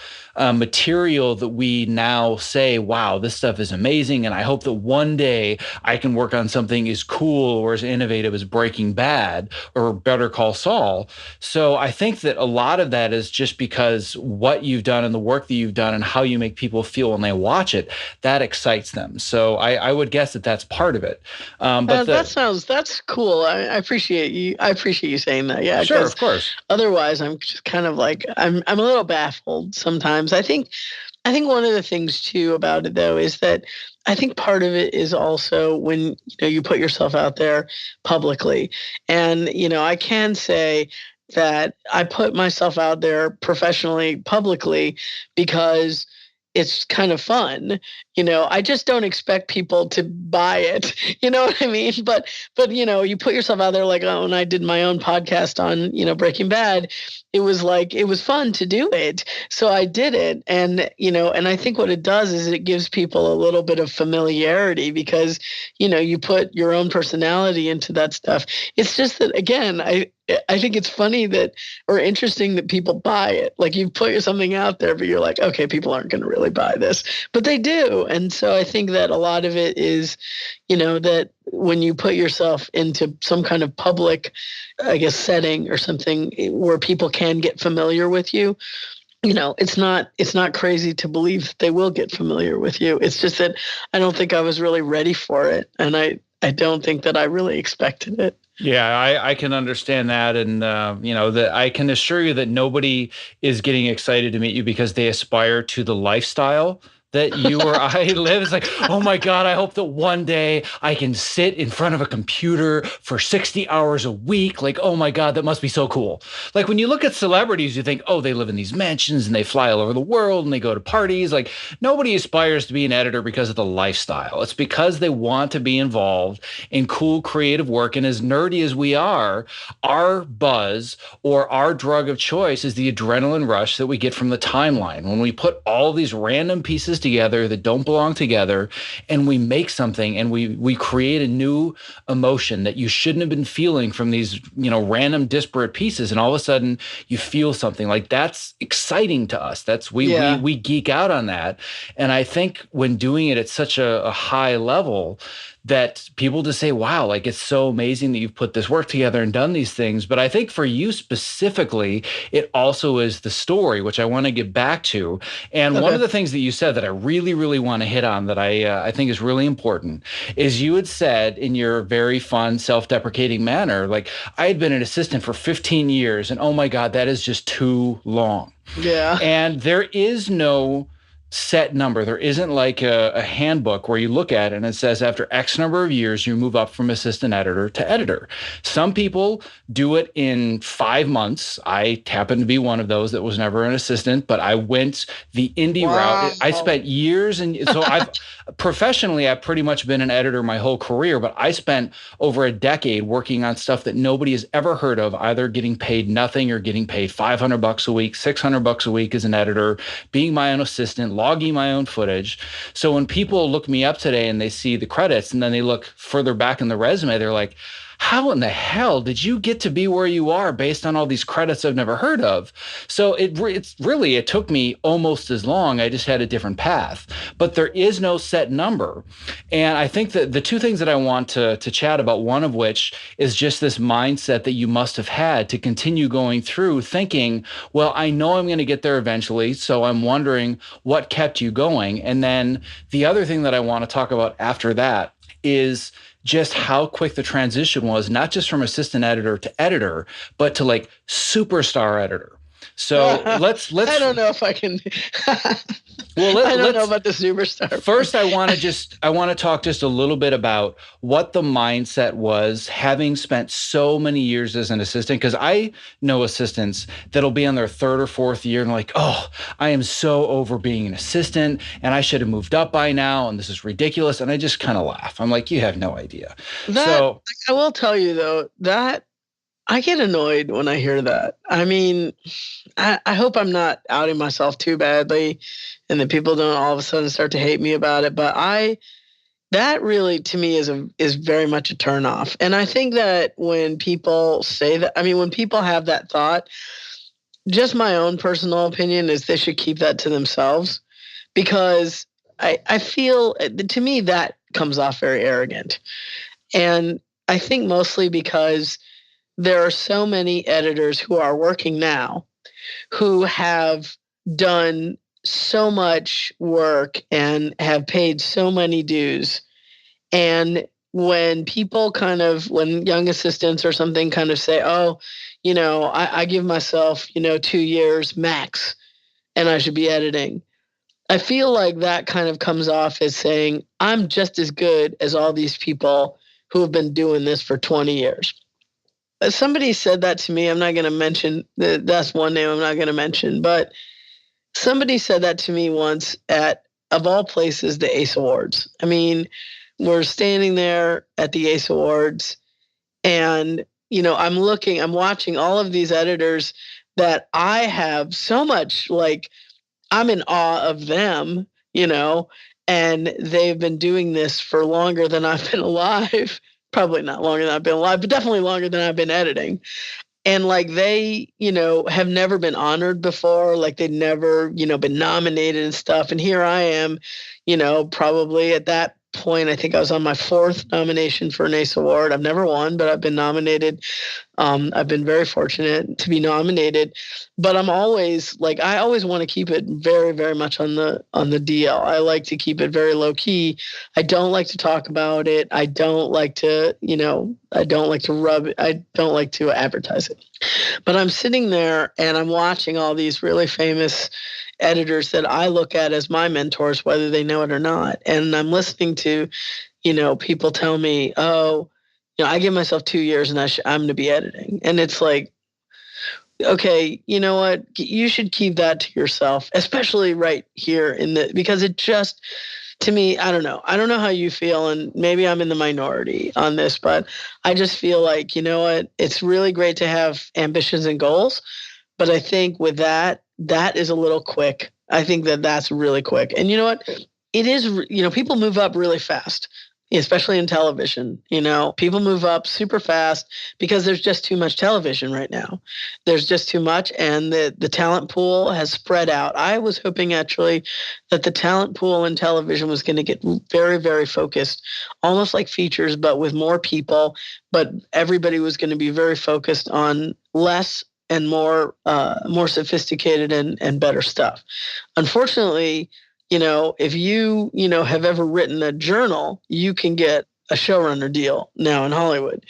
material that we now say, wow, this stuff is amazing. And I hope that one day I can work on something as cool or as innovative as Breaking Bad or Better Call Saul. So I think that a lot of that is just because what you've done and the work that you've done and how you make people feel when they watch it, that excites them. So I would guess that that's part of it. That's cool. I appreciate you. I appreciate you saying that. Yeah, sure, of course. Otherwise, I'm just kind of like, I'm a little baffled sometimes. I think one of the things too about it though is that I think part of it is also when you put yourself out there publicly, and I can say that I put myself out there professionally, publicly, because it's kind of fun. I just don't expect people to buy it. You know what I mean? But you put yourself out there like, oh, when I did my own podcast on, Breaking Bad, it was fun to do it. So I did it. And, and I think what it does is it gives people a little bit of familiarity because, you put your own personality into that stuff. It's just that, again, I think it's funny or interesting that people buy it. Like, you put something out there, but you're like, okay, people aren't going to really buy this, but they do. And so I think that a lot of it is, that when you put yourself into some kind of public, I guess, setting or something where people can get familiar with you, it's not crazy to believe that they will get familiar with you. It's just that I don't think I was really ready for it. And I don't think that I really expected it. Yeah, I can understand that. And, that I can assure you that nobody is getting excited to meet you because they aspire to the lifestyle that you or I live. It's like, oh my God, I hope that one day I can sit in front of a computer for 60 hours a week. Like, oh my God, that must be so cool. Like, when you look at celebrities, you think, oh, they live in these mansions and they fly all over the world and they go to parties. Like, nobody aspires to be an editor because of the lifestyle. It's because they want to be involved in cool, creative work. And as nerdy as we are, our buzz or our drug of choice is the adrenaline rush that we get from the timeline. When we put all these random pieces together that don't belong together, and we make something, and we create a new emotion that you shouldn't have been feeling from these random disparate pieces, and all of a sudden you feel something like that's exciting to us. We geek out on that. And I think when doing it at such a high level, that people just say, wow, like it's so amazing that you've put this work together and done these things. But I think for you specifically, it also is the story, which I want to get back to. And one of the things that you said that I really, really want to hit on that I think is really important is you had said in your very fun, self-deprecating manner, like, I had been an assistant for 15 years and oh my God, that is just too long. Yeah. And there is no set number. There isn't like a handbook where you look at it and it says after X number of years, you move up from assistant editor to editor. Some people do it in 5 months. I happen to be one of those that was never an assistant, but I went the indie route. I spent years. And so I've pretty much been an editor my whole career, but I spent over a decade working on stuff that nobody has ever heard of, either getting paid nothing or getting paid $500 a week, $600 a week as an editor, being my own assistant, logging my own footage. So when people look me up today and they see the credits and then they look further back in the resume, they're like, how in the hell did you get to be where you are based on all these credits I've never heard of? So it took me almost as long. I just had a different path, but there is no set number. And I think that the two things that I want to chat about, one of which is just this mindset that you must have had to continue going through thinking, well, I know I'm going to get there eventually. So I'm wondering what kept you going. And then the other thing that I want to talk about after that is just how quick the transition was, not just from assistant editor to editor, but to like superstar editor. So let's. I don't know if I can. Well, I don't know about the superstar. First, I want to talk just a little bit about what the mindset was, having spent so many years as an assistant, because I know assistants that'll be on their third or fourth year and like, oh, I am so over being an assistant and I should have moved up by now and this is ridiculous. And I just kind of laugh. I'm like, you have no idea. I will tell you though, that I get annoyed when I hear that. I mean, I hope I'm not outing myself too badly and that people don't all of a sudden start to hate me about it. But that really to me is very much a turnoff. And I think that when people say that, I mean, when people have that thought, just my own personal opinion is they should keep that to themselves, because I feel, to me, that comes off very arrogant. And I think mostly because there are so many editors who are working now who have done so much work and have paid so many dues. And when people when young assistants or something kind of say, oh, I give myself, 2 years max and I should be editing, I feel like that kind of comes off as saying, I'm just as good as all these people who have been doing this for 20 years. Somebody said that to me. I'm not going to mention, that's one name I'm not going to mention, but somebody said that to me once at, of all places, the ACE Awards. I mean, we're standing there at the ACE Awards and, I'm watching all of these editors that I have so much, like, I'm in awe of them, and they've been doing this for longer than I've been alive. Probably not longer than I've been alive, but definitely longer than I've been editing. And like they, have never been honored before, like they'd never, been nominated and stuff. And here I am, probably at that point, I think I was on my 4th nomination for an ACE Award. I've never won, but I've been nominated. I've been very fortunate to be nominated, but I'm always like, I always want to keep it very, very much on the DL. I like to keep it very low key. I don't like to talk about it. I don't like to, I don't like to advertise it. But I'm sitting there and I'm watching all these really famous editors that I look at as my mentors, whether they know it or not. And I'm listening to, people tell me, oh, I give myself 2 years and I'm going to be editing. And it's like, okay, you know what? You should keep that to yourself, especially right here because it just, to me, I don't know. I don't know how you feel, and maybe I'm in the minority on this, but I just feel like, you know what? It's really great to have ambitions and goals, but I think with that is a little quick. I think that's really quick. And you know what? It is, people move up really fast. especially in television. People move up super fast because there's just too much television right now. There's just too much, and the talent pool has spread out. I was hoping actually that the talent pool in television was going to get very, very focused, almost like features, but with more people. But everybody was going to be very focused on less and more sophisticated and better stuff. Unfortunately, if you have ever written a journal, you can get a showrunner deal now in Hollywood.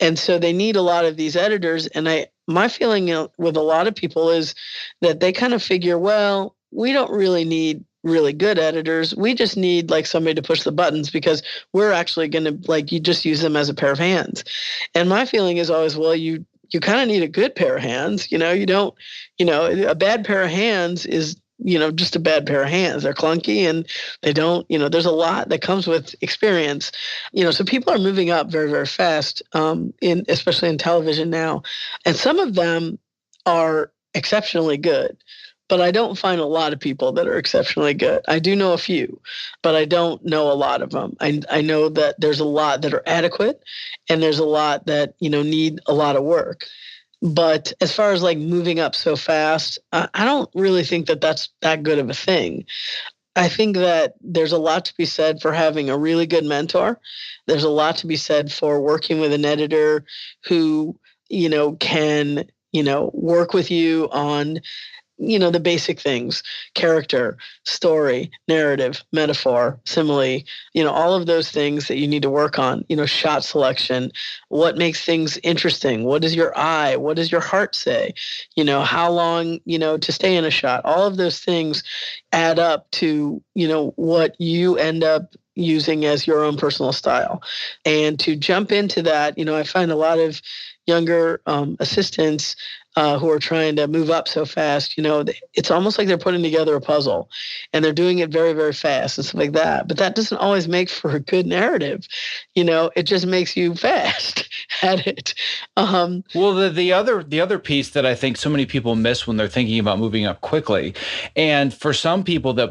And so they need a lot of these editors. And my feeling with a lot of people is that they kind of figure, well, we don't really need really good editors. We just need like somebody to push the buttons because we're actually going to you just use them as a pair of hands. And my feeling is always, well, you kind of need a good pair of hands. You don't, a bad pair of hands is, just a bad pair of hands. They're clunky and they don't, there's a lot that comes with experience. So people are moving up very, very fast, especially in television now. And some of them are exceptionally good, but I don't find a lot of people that are exceptionally good. I do know a few, but I don't know a lot of them. I know that there's a lot that are adequate and there's a lot that, need a lot of work. But as far as moving up so fast, I don't really think that that's that good of a thing. I think that there's a lot to be said for having a really good mentor. There's a lot to be said for working with an editor who, can, work with you on the basic things: character, story, narrative, metaphor, simile, all of those things that you need to work on, shot selection, what makes things interesting, what does your eye, what does your heart say, how long, to stay in a shot. All of those things add up to, what you end up using as your own personal style. And to jump into that, I find a lot of younger assistants who are trying to move up so fast, it's almost like they're putting together a puzzle and they're doing it very, very fast and stuff like that. But that doesn't always make for a good narrative. It just makes you fast at it. Well, the other piece that I think so many people miss when they're thinking about moving up quickly, and for some people that,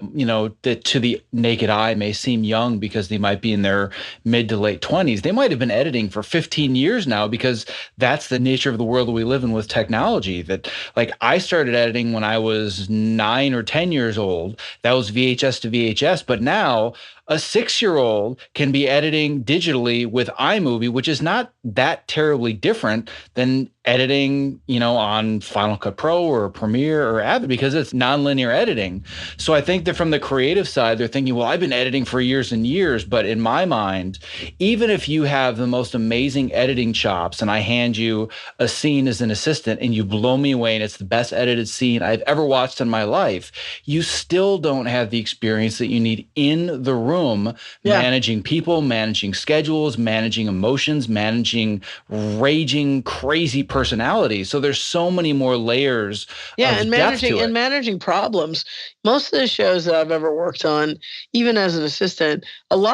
that to the naked eye may seem young because they might be in their mid to late 20s, they might have been editing for 15 years now because that's the nature of the world that we live in with technology. That I started editing when I was 9 or 10 years old. That was VHS to VHS. But now a 6-year-old can be editing digitally with iMovie, which is not that terribly different than editing, on Final Cut Pro or Premiere or Avid, because it's nonlinear editing. So I think that from the creative side, they're thinking, well, I've been editing for years and years. But in my mind, even if you have the most amazing editing chops and I hand you a scene as an assistant and you blow me away and it's the best edited scene I've ever watched in my life, you still don't have the experience that you need in the room, managing people, managing schedules, managing emotions, managing raging, crazy personalities. So there's so many more layers of depth to it. Managing problems. Most of the shows that I've ever worked on, even as an assistant,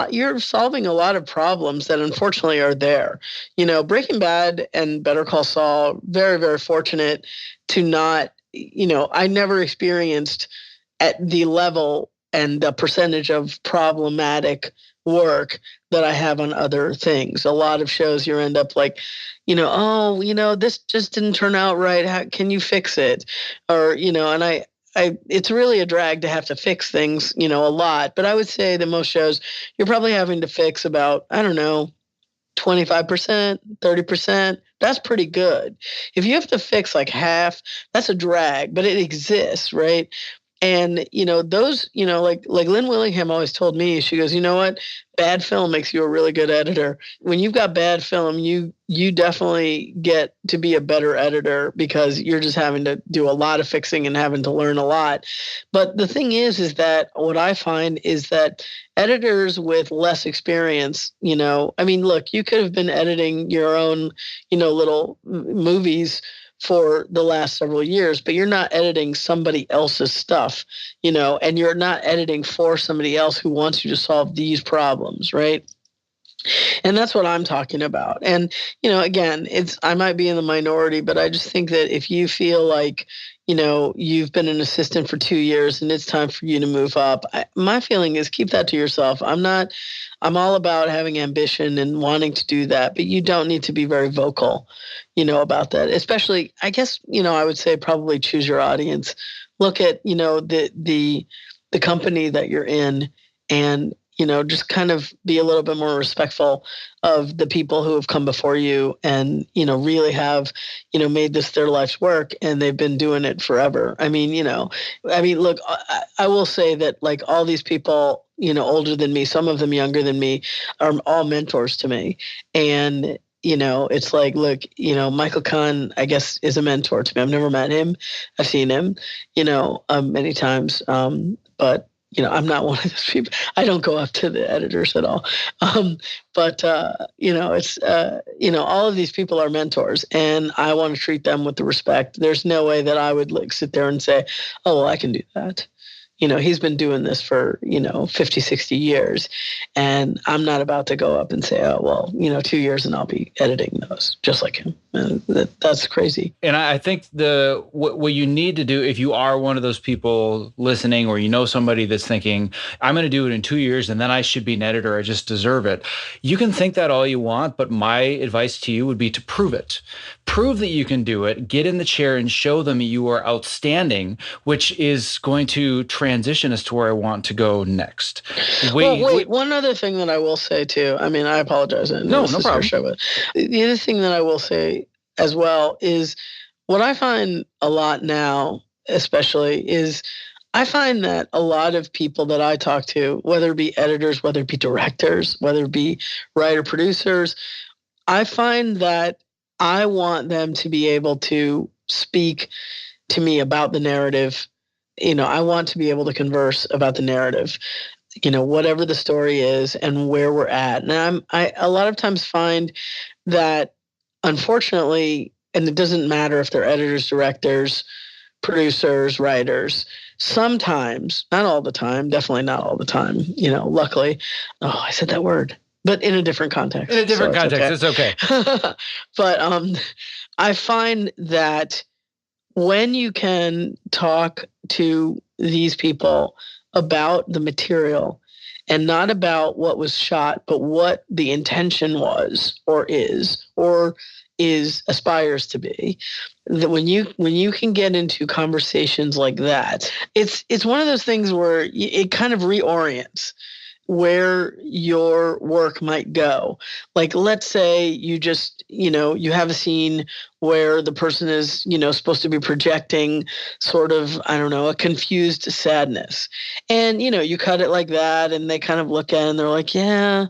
you're solving a lot of problems that unfortunately are there. Breaking Bad and Better Call Saul, very, very fortunate to not, I never experienced at the level and the percentage of problematic work that I have on other things. A lot of shows you end up this just didn't turn out right. How can you fix it? Or, and it's really a drag to have to fix things, a lot. But I would say that most shows you're probably having to fix about, 25%, 30%. That's pretty good. If you have to fix half, that's a drag, but it exists, right? And, those, like Lynn Willingham always told me, she goes, you know what? Bad film makes you a really good editor. When you've got bad film, you definitely get to be a better editor because you're just having to do a lot of fixing and having to learn a lot. But the thing is that what I find is that editors with less experience, look, you could have been editing your own, little movies for the last several years, but you're not editing somebody else's stuff, and you're not editing for somebody else who wants you to solve these problems, right? And that's what I'm talking about. And, again, I might be in the minority, but I just think that if you feel like, you've been an assistant for 2 years and it's time for you to move up, my feeling is keep that to yourself. I'm all about having ambition and wanting to do that, but you don't need to be very vocal, about that. Especially, I guess, I would say probably choose your audience. Look at, the company that you're in, and just kind of be a little bit more respectful of the people who have come before you and, really have, made this their life's work, and they've been doing it forever. Look, I will say that like all these people, older than me, some of them younger than me, are all mentors to me. And, it's like, look, Michael Kahn, I guess, is a mentor to me. I've never met him. I've seen him, many times. But I'm not one of those people. I don't go up to the editors at all. But it's, all of these people are mentors, and I want to treat them with the respect. There's no way that I would like sit there and say, oh, well, I can do that. He's been doing this for, 50, 60 years. And I'm not about to go up and say, oh, well, 2 years and I'll be editing those just like him. That's crazy. And I think what you need to do, if you are one of those people listening, or somebody that's thinking, I'm going to do it in 2 years and then I should be an editor, I just deserve it. You can think that all you want, but my advice to you would be to prove it. Prove that you can do it, get in the chair and show them you are outstanding, which is going to transition us to where I want to go next. Wait. One other thing that I will say too, I apologize. No problem. Show, but the other thing that I will say as well is what I find a lot now, especially, is I find that a lot of people that I talk to, whether it be editors, whether it be directors, whether it be writer producers, I find that I want them to be able to speak to me about the narrative. I want to be able to converse about the narrative, whatever the story is and where we're at. And I a lot of times find that, unfortunately, and it doesn't matter if they're editors, directors, producers, writers, sometimes, not all the time, definitely not all the time, luckily. Oh, I said that word. But in a different context. In a different context, it's okay. But I find that when you can talk to these people about the material and not about what was shot, but what the intention was or is aspires to be, that when you can get into conversations like that, it's one of those things where it kind of reorients where your work might go. Like, let's say you just, you have a scene where the person is, supposed to be projecting sort of, I don't know, a confused sadness. And, you cut it like that and they kind of look at it and they're like, yeah,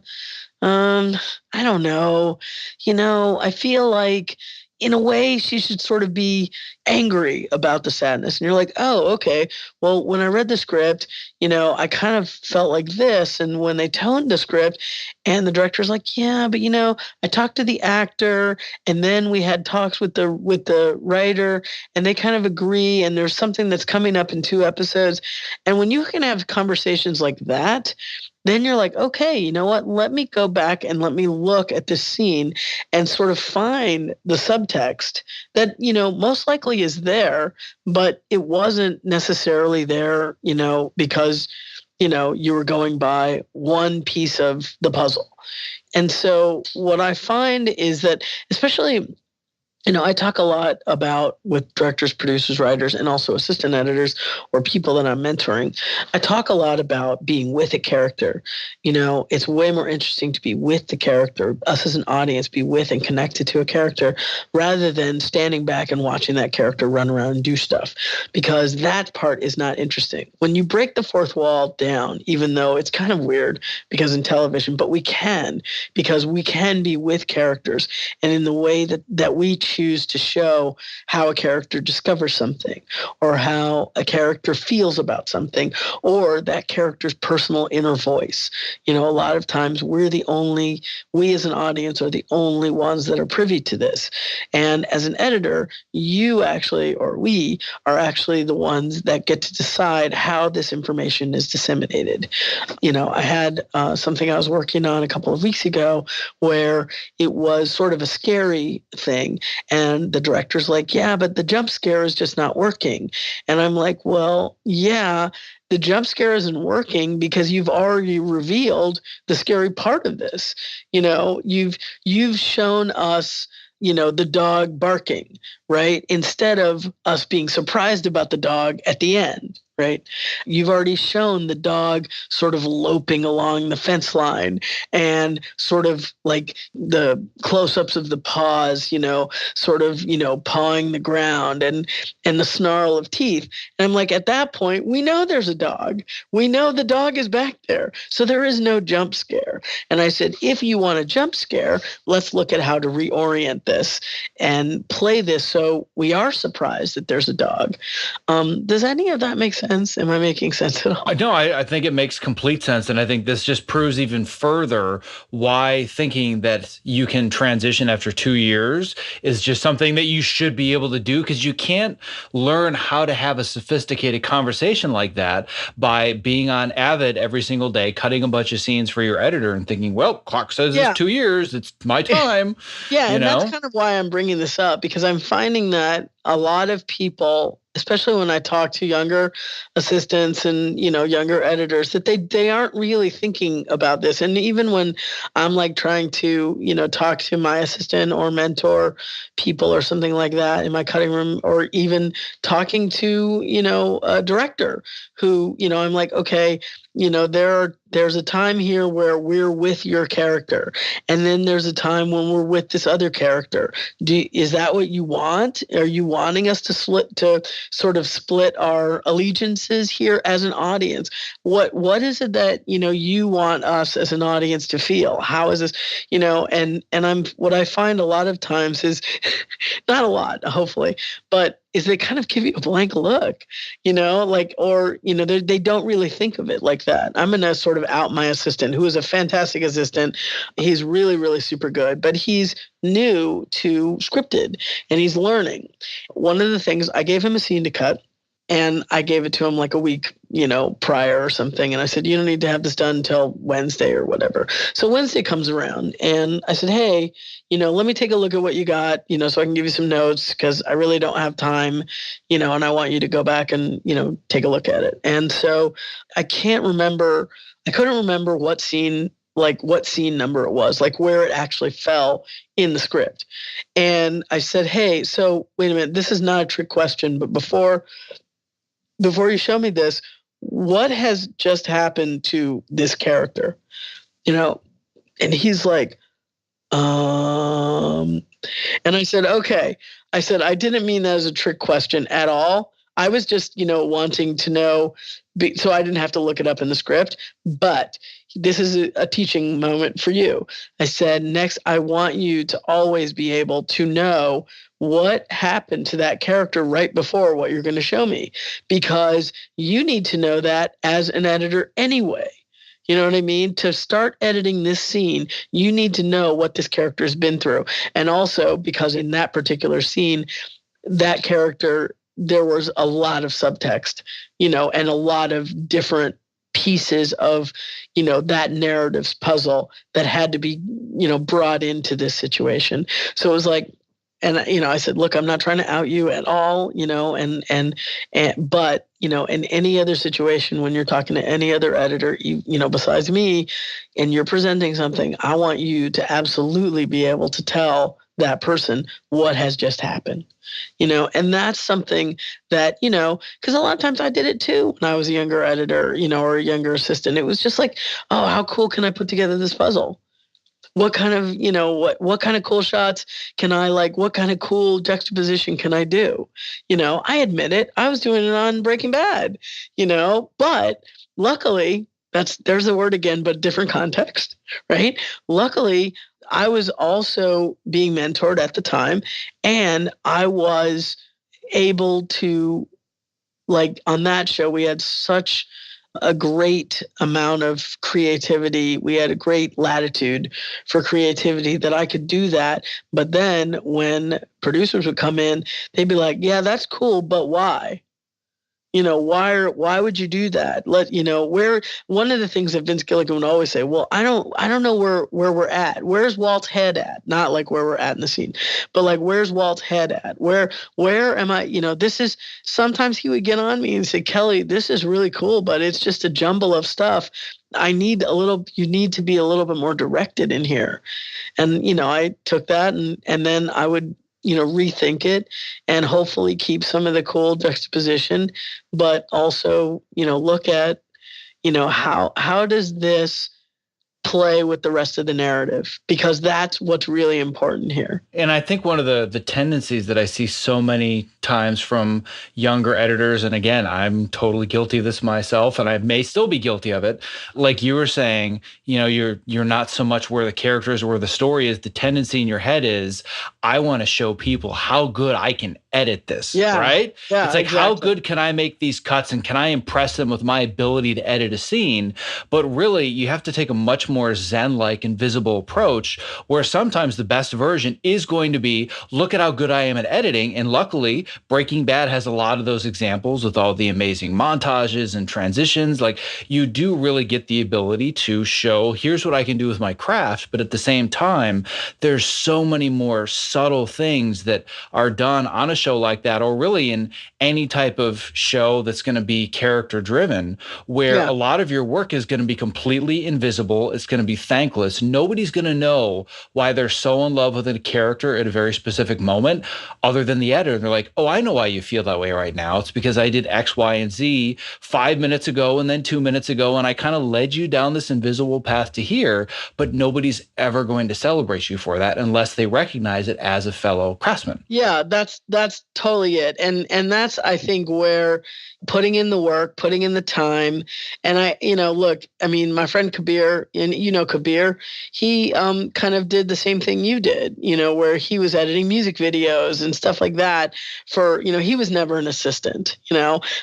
I don't know. I feel like in a way she should sort of be angry about the sadness. And you're like, oh, okay. Well, when I read the script, I kind of felt like this. And when they toned the script and the director's like, yeah, but I talked to the actor and then we had talks with the writer and they kind of agree. And there's something that's coming up in 2 episodes. And when you can have conversations like that, then you're like, okay, you know what? Let me go back and let me look at this scene and sort of find the subtext that, most likely is there, but it wasn't necessarily there, because, you were going by one piece of the puzzle. And so what I find is that, especially, I talk a lot about with directors, producers, writers, and also assistant editors or people that I'm mentoring. I talk a lot about being with a character. It's way more interesting to be with the character, us as an audience, be with and connected to a character rather than standing back and watching that character run around and do stuff, because that part is not interesting. When you break the fourth wall down, even though it's kind of weird because in television, but we can, because we can be with characters and in the way that we choose to show how a character discovers something, or how a character feels about something, or that character's personal inner voice. A lot of times we as an audience are the only ones that are privy to this. And as an editor, you actually, or we are actually the ones that get to decide how this information is disseminated. I had something I was working on a couple of weeks ago where it was sort of a scary thing. And the director's like, yeah, but the jump scare is just not working. And I'm like, well, yeah, the jump scare isn't working because you've already revealed the scary part of this. You've shown us the dog barking, right? Instead of us being surprised about the dog at the end, right? You've already shown the dog sort of loping along the fence line and sort of like the close-ups of the paws, sort of, pawing the ground and the snarl of teeth. And I'm like, at that point, we know there's a dog. We know the dog is back there. So there is no jump scare. And I said, if you want a jump scare, let's look at how to reorient this and play this so we are surprised that there's a dog. Does any of that make sense? Am I making sense at all? No, I think it makes complete sense. And I think this just proves even further why thinking that you can transition after 2 years is just something that you should be able to do, because you can't learn how to have a sophisticated conversation like that by being on Avid every single day, cutting a bunch of scenes for your editor and thinking, well, clock says it's 2 years. It's my time. That's kind of why I'm bringing this up, because I'm finding that a lot of people, especially when I talk to younger assistants and, younger editors, that they aren't really thinking about this. And even when I'm like trying to, talk to my assistant or mentor people or something like that in my cutting room, or even talking to, a director who, I'm like, okay, there's a time here where we're with your character, and then there's a time when we're with this other character. Is that what you want? Are you wanting us to sort of split our allegiances here as an audience? What is it that you want us as an audience to feel? How is this? And what I find a lot of times is not a lot, hopefully, but is they kind of give you a blank look, they don't really think of it like that. I'm going to sort of out my assistant, who is a fantastic assistant. He's really, really super good, but he's new to scripted and he's learning. One of the things, I gave him a scene to cut, and I gave it to him like a week, prior or something. And I said, you don't need to have this done until Wednesday or whatever. So Wednesday comes around and I said, hey, let me take a look at what you got, so I can give you some notes, because I really don't have time, and I want you to go back and, take a look at it. And so I couldn't remember what scene number it was, like where it actually fell in the script. And I said, hey, so wait a minute, this is not a trick question, but before you show me this, what has just happened to this character? And he's like, and I said, okay. I said, I didn't mean that as a trick question at all. I was just, wanting to know, so I didn't have to look it up in the script, but this is a teaching moment for you. I said, next, I want you to always be able to know what happened to that character right before what you're going to show me, because you need to know that as an editor anyway. You know what I mean? To start editing this scene, you need to know what this character has been through. And also because in that particular scene, that character, there was a lot of subtext, and a lot of different pieces of, that narrative's puzzle that had to be, brought into this situation. So it was like, and, I said, look, I'm not trying to out you at all, but, in any other situation, when you're talking to any other editor, besides me, and you're presenting something, I want you to absolutely be able to tell that person what has just happened, and that's something that, because a lot of times I did it too when I was a younger editor, or a younger assistant. It was just like, oh, how cool can I put together this puzzle? What kind of, what kind of cool shots can I what kind of cool juxtaposition can I do? I admit it, I was doing it on Breaking Bad, but luckily, there's the word again, but different context, right? Luckily, I was also being mentored at the time, and I was able to, like, on that show, we had such a great amount of creativity. We had a great latitude for creativity that I could do that. But then when producers would come in, they'd be like, yeah, that's cool, but why? Why would you do that? Where one of the things that Vince Gilligan would always say, well, I don't know where we're at. Where's Walt's head at? Not like where we're at in the scene, but like, where's Walt's head at? Where am I? This is, sometimes he would get on me and say, Kelley, this is really cool, but it's just a jumble of stuff. You need to be a little bit more directed in here. And, I took that, and then I would, rethink it and hopefully keep some of the cool juxtaposition, but also, look at, how does this play with the rest of the narrative? Because that's what's really important here. And I think one of the tendencies that I see so many times from younger editors, and again, I'm totally guilty of this myself, and I may still be guilty of it. Like you were saying, you're not so much where the characters or where the story is. The tendency in your head is, I want to show people how good I can edit this, right? Yeah, it's like, exactly. How good can I make these cuts, and can I impress them with my ability to edit a scene? But really, you have to take a much more Zen-like and visible approach, where sometimes the best version is going to be, look at how good I am at editing. And luckily, Breaking Bad has a lot of those examples with all the amazing montages and transitions. Like, you do really get the ability to show, here's what I can do with my craft. But at the same time, there's so many more subtle things that are done on a show like that, or really in any type of show that's going to be character driven, where a lot of your work is going to be completely invisible. It's going to be thankless. Nobody's going to know why they're so in love with a character at a very specific moment, other than the editor. They're like, oh, I know why you feel that way right now. It's because I did X, Y, and Z 5 minutes ago and then 2 minutes ago, and I kind of led you down this invisible path to here, but nobody's ever going to celebrate you for that unless they recognize it as a fellow craftsman. Yeah, that's totally it. And that's, I think, where putting in the work, putting in the time. And look, I mean, my friend Kabir, and Kabir, he kind of did the same thing you did, where he was editing music videos and stuff like that for, he was never an assistant,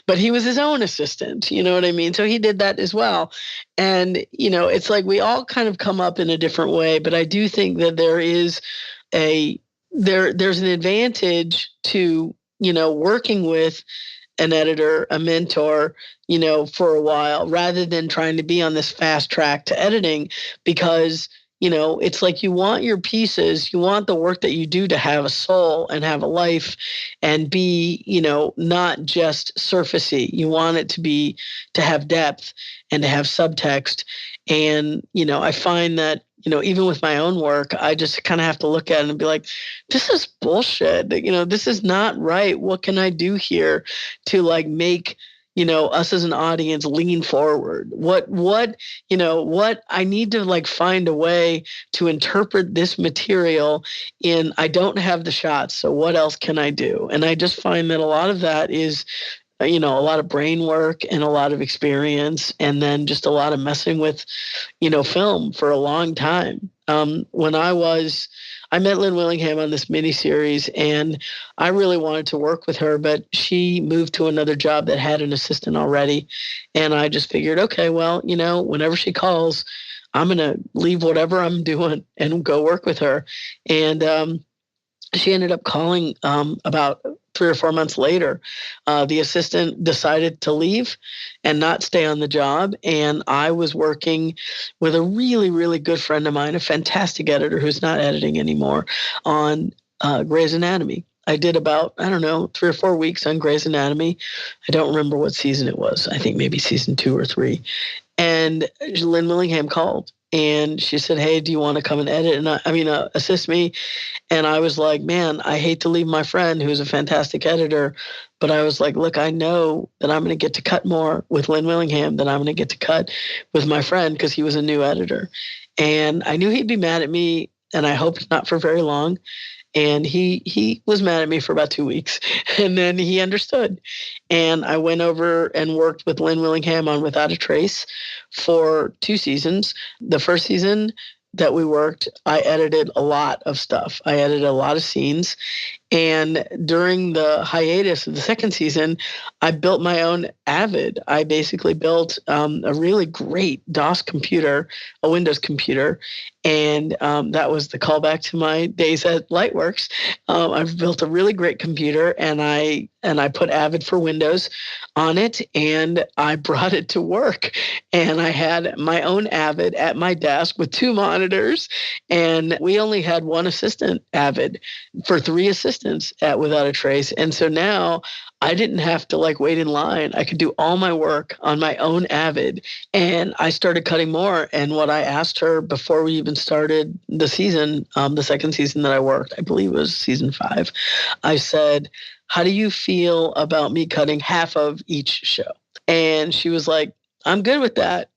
but he was his own assistant, you know what I mean? So he did that as well. And, it's like we all kind of come up in a different way, but I do think that there is there's an advantage to, working with an editor, a mentor, for a while, rather than trying to be on this fast track to editing, because, it's like you want your pieces, you want the work that you do to have a soul and have a life and be, not just surfacey. You want it to have depth and to have subtext. And, I find that, even with my own work, I just kind of have to look at it and be like, this is bullshit. This is not right. What can I do here to like make, us as an audience lean forward? What I need to like find a way to interpret this material in, I don't have the shots, so what else can I do? And I just find that a lot of that is, a lot of brain work and a lot of experience, and then just a lot of messing with, film for a long time. When I met Lynn Willingham on this miniseries, and I really wanted to work with her, but she moved to another job that had an assistant already. And I just figured, okay, well, whenever she calls, I'm going to leave whatever I'm doing and go work with her. And she ended up calling about 3 or 4 months later. The assistant decided to leave and not stay on the job. And I was working with a really, really good friend of mine, a fantastic editor who's not editing anymore, on Grey's Anatomy. I did about, 3 or 4 weeks on Grey's Anatomy. I don't remember what season it was. I think maybe season 2 or 3. And Lynn Willingham called. And she said, hey, do you want to come and edit? And assist me. And I was like, man, I hate to leave my friend who's a fantastic editor. But I was like, look, I know that I'm going to get to cut more with Lynn Willingham than I'm going to get to cut with my friend, because he was a new editor. And I knew he'd be mad at me, and I hoped not for very long. And he was mad at me for about 2 weeks, and then he understood. And I went over and worked with Lynn Willingham on Without a Trace for 2 seasons. The first season, that we worked, I edited a lot of stuff. I edited a lot of scenes. And during the hiatus of the second season, I built my own Avid. I basically built a really great DOS computer, a Windows computer. And that was the callback to my days at Lightworks. I've built a really great computer, and I put Avid for Windows on it, and I brought it to work. And I had my own Avid at my desk with 2 monitors, and we only had one assistant Avid for 3 assistants at Without a Trace. And so now I didn't have to wait in line. I could do all my work on my own Avid, and I started cutting more. And what I asked her before we even started the season, the second season that I worked, I believe it was season 5, I said, how do you feel about me cutting half of each show? And she was like, I'm good with that.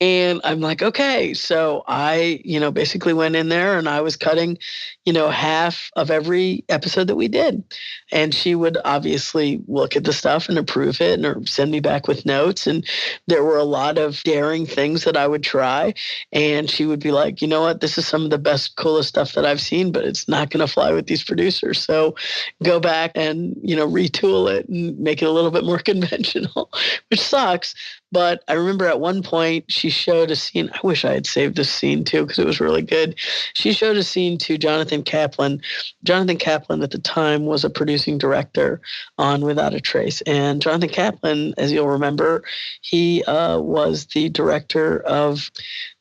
And I'm like, okay. So I, basically went in there and I was cutting, half of every episode that we did. And she would obviously look at the stuff and approve it or send me back with notes. And there were a lot of daring things that I would try. And she would be like, you know what, this is some of the best, coolest stuff that I've seen, but it's not going to fly with these producers. So go back and, retool it and make it a little bit more conventional, which sucks. But I remember at one point she showed a scene. I wish I had saved this scene too, because it was really good. She showed a scene to Jonathan Kaplan. Jonathan Kaplan at the time was a producing director on Without a Trace. And Jonathan Kaplan, as you'll remember, he was the director of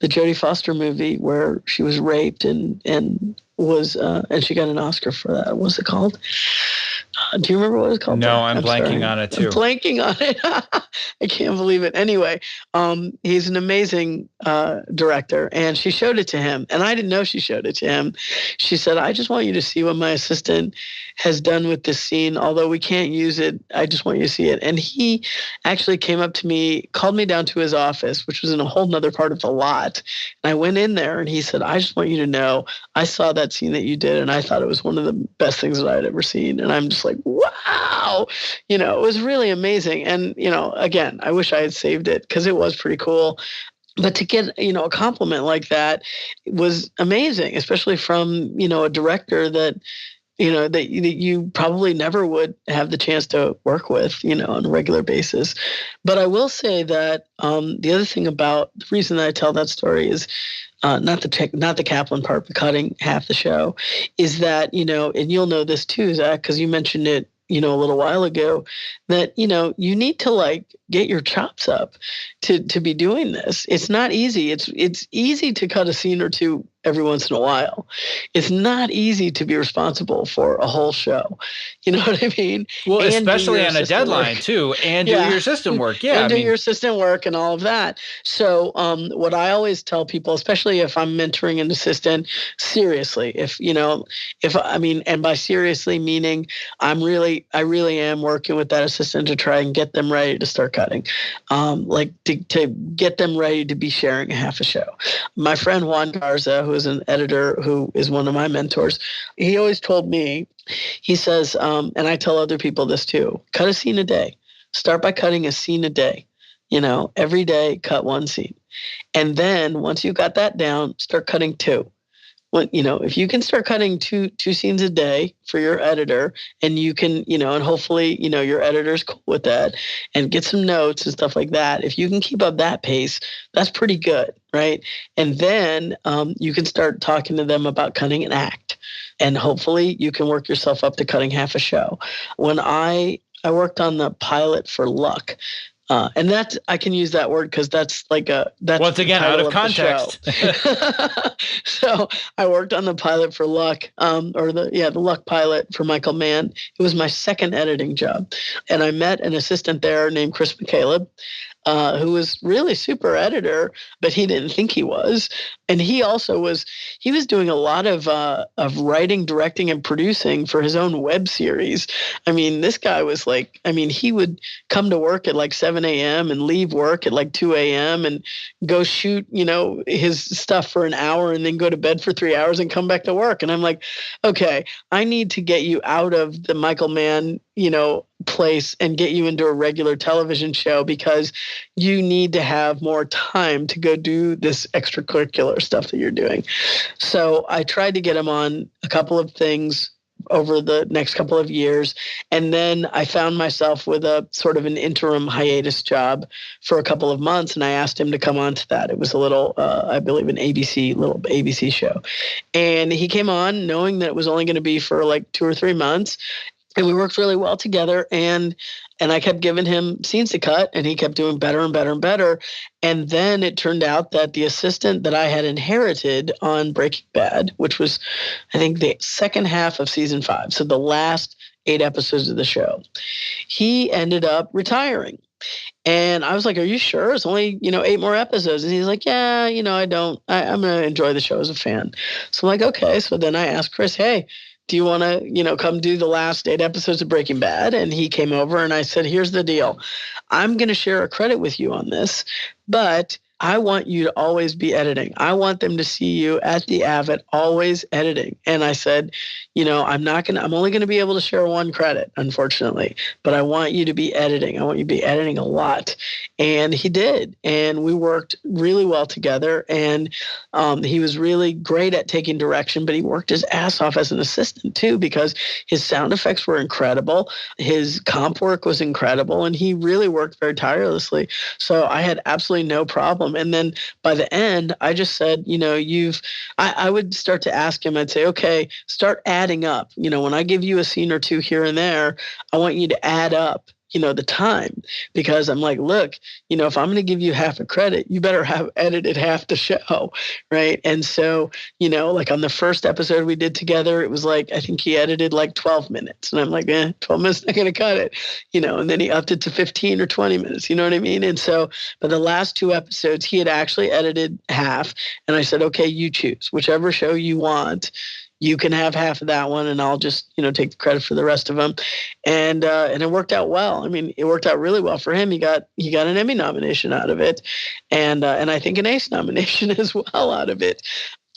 the Jodie Foster movie where she was raped and she got an Oscar for that. What's it called? Do you remember what it's called? No, I'm blanking on it too. I'm blanking on it. I can't believe it. Anyway, he's an amazing director, and she showed it to him, and I didn't know she showed it to him. She said, I just want you to see what my assistant has done with this scene. Although we can't use it, I just want you to see it. And he actually came up to me, called me down to his office, which was in a whole nother part of the lot. And I went in there, and he said, I just want you to know, I saw that scene that you did, and I thought it was one of the best things that I'd ever seen. And I'm just like, wow, it was really amazing. And, again, I wish I had saved it because it was pretty cool. But to get, a compliment like that was amazing, especially from, a director that, that you probably never would have the chance to work with, on a regular basis. But I will say that the other thing about the reason that I tell that story is not the Kaplan part, but cutting half the show, is that, and you'll know this too, Zach, because you mentioned it, a little while ago, that, you need to get your chops up to be doing this. It's not easy. It's easy to cut a scene or two every once in a while. It's not easy to be responsible for a whole show. You know what I mean? Well, and especially on a deadline too, and do your assistant work. Yeah. And do your assistant work and all of that. So what I always tell people, especially if I'm mentoring an assistant, seriously, and by seriously meaning I really am working with that assistant to try and get them ready to start cutting, to get them ready to be sharing half a show. My friend Juan Garza, who is an editor who is one of my mentors, he always told me, he says, and I tell other people this too, cut a scene a day. Start by cutting a scene a day. Every day, cut one scene. And then once you got that down, start cutting 2. Well, if you can start cutting two scenes a day for your editor, and you can, and hopefully, your editor's cool with that, and get some notes and stuff like that. If you can keep up that pace, that's pretty good, right? And then you can start talking to them about cutting an act, and hopefully you can work yourself up to cutting half a show. When I worked on the pilot for Luck. And that's, I can use that word because that's once again out of context. So I worked on the pilot for Luck, the Luck pilot for Michael Mann. It was my second editing job, and I met an assistant there named Chris McCaleb, who was really super editor, but he didn't think he was. And he also was doing a lot of writing, directing, and producing for his own web series. I mean, this guy was he would come to work at 7 a.m. and leave work at 2 a.m. and go shoot, his stuff for an hour and then go to bed for 3 hours and come back to work. And I'm like, okay, I need to get you out of the Michael Mann, place and get you into a regular television show, because you need to have more time to go do this extracurricular stuff that you're doing. So I tried to get him on a couple of things over the next couple of years. And then I found myself with a sort of an interim hiatus job for a couple of months. And I asked him to come on to that. It was a little, I believe, little ABC show. And he came on knowing that it was only going to be for like 2 or 3 months. And we worked really well together. And I kept giving him scenes to cut, and he kept doing better and better and better. And then it turned out that the assistant that I had inherited on Breaking Bad, which was, I think, the second half of season 5, so the last 8 episodes of the show, he ended up retiring. And I was like, are you sure? It's only, 8 more episodes. And he's like, yeah, I'm going to enjoy the show as a fan. So I'm like, okay. So then I asked Chris, hey, do you want to, come do the last 8 episodes of Breaking Bad? And he came over, and I said, here's the deal. I'm going to share a credit with you on this, but I want you to always be editing. I want them to see you at the Avid always editing. And I said, I'm only going to be able to share 1 credit, unfortunately, but I want you to be editing. I want you to be editing a lot. And he did. And we worked really well together. And he was really great at taking direction, but he worked his ass off as an assistant too, because his sound effects were incredible. His comp work was incredible. And he really worked very tirelessly. So I had absolutely no problem. And then by the end, I just said, I would start to ask him, I'd say, okay, start adding up. When I give you a scene or 2 here and there, I want you to add up, the time, because I'm like, look, if I'm going to give you half a credit, you better have edited half the show. Right. And so, like on the first episode we did together, it was like, I think he edited like 12 minutes, and I'm like, 12 minutes, not going to cut it, and then he upped it to 15 or 20 minutes. You know what I mean? And so, but the last 2 episodes, he had actually edited half. And I said, okay, you choose whichever show you want. You can have half of that one, and I'll just, take the credit for the rest of them. And it worked out well. I mean, it worked out really well for him. He got an Emmy nomination out of it, and I think an Ace nomination as well out of it.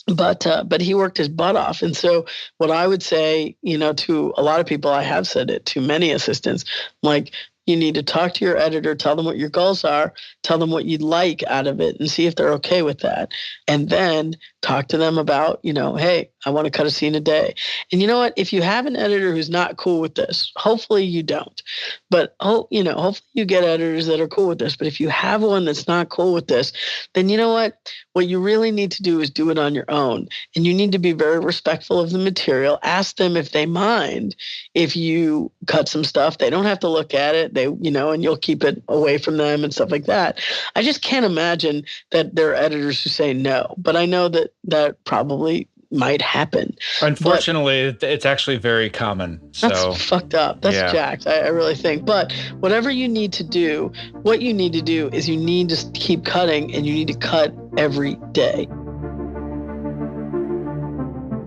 But he worked his butt off. And so what I would say, to a lot of people, I have said it to many assistants, like, you need to talk to your editor, tell them what your goals are, tell them what you'd like out of it, and see if they're okay with that. And then talk to them about, hey, I want to cut a scene a day. And you know what? If you have an editor who's not cool with this, hopefully you don't. But, hopefully you get editors that are cool with this. But if you have one that's not cool with this, then you know what? What you really need to do is do it on your own. And you need to be very respectful of the material. Ask them if they mind if you cut some stuff. They don't have to look at it. And you'll keep it away from them and stuff like that. I just can't imagine that there are editors who say no, but I know that probably might happen. Unfortunately, it's actually very common. That's fucked up. That's jacked, I really think. But whatever you need to do, what you need to do is you need to keep cutting, and you need to cut every day.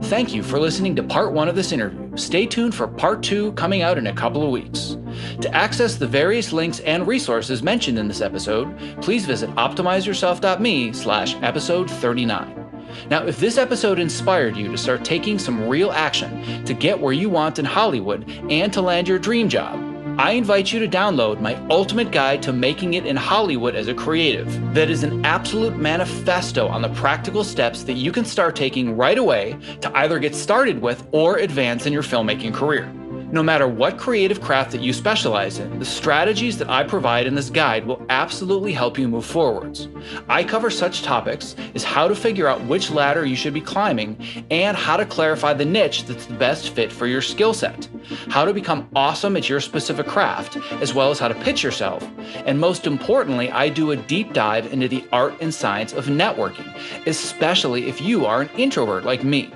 Thank you for listening to part 1 of this interview. Stay tuned for part 2 coming out in a couple of weeks. To access the various links and resources mentioned in this episode, please visit optimizeyourself.me/episode 39. Now, if this episode inspired you to start taking some real action to get where you want in Hollywood and to land your dream job, I invite you to download my ultimate guide to making it in Hollywood as a creative. That is an absolute manifesto on the practical steps that you can start taking right away to either get started with or advance in your filmmaking career. No matter what creative craft that you specialize in, the strategies that I provide in this guide will absolutely help you move forwards. I cover such topics as how to figure out which ladder you should be climbing and how to clarify the niche that's the best fit for your skill set, how to become awesome at your specific craft, as well as how to pitch yourself. And most importantly, I do a deep dive into the art and science of networking, especially if you are an introvert like me.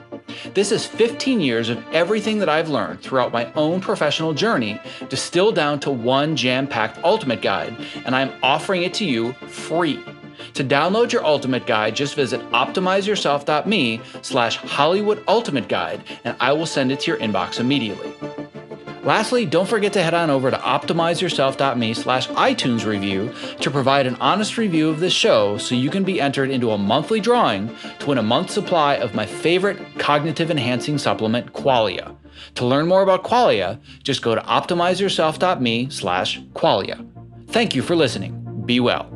This is 15 years of everything that I've learned throughout my own professional journey, distilled down to one jam-packed ultimate guide, and I'm offering it to you free. To download your ultimate guide, just visit optimizeyourself.me/Hollywood Ultimate Guide, and I will send it to your inbox immediately. Lastly, don't forget to head on over to optimizeyourself.me/iTunes review to provide an honest review of this show so you can be entered into a monthly drawing to win a month's supply of my favorite cognitive enhancing supplement, Qualia. To learn more about Qualia, just go to optimizeyourself.me/Qualia. Thank you for listening. Be well.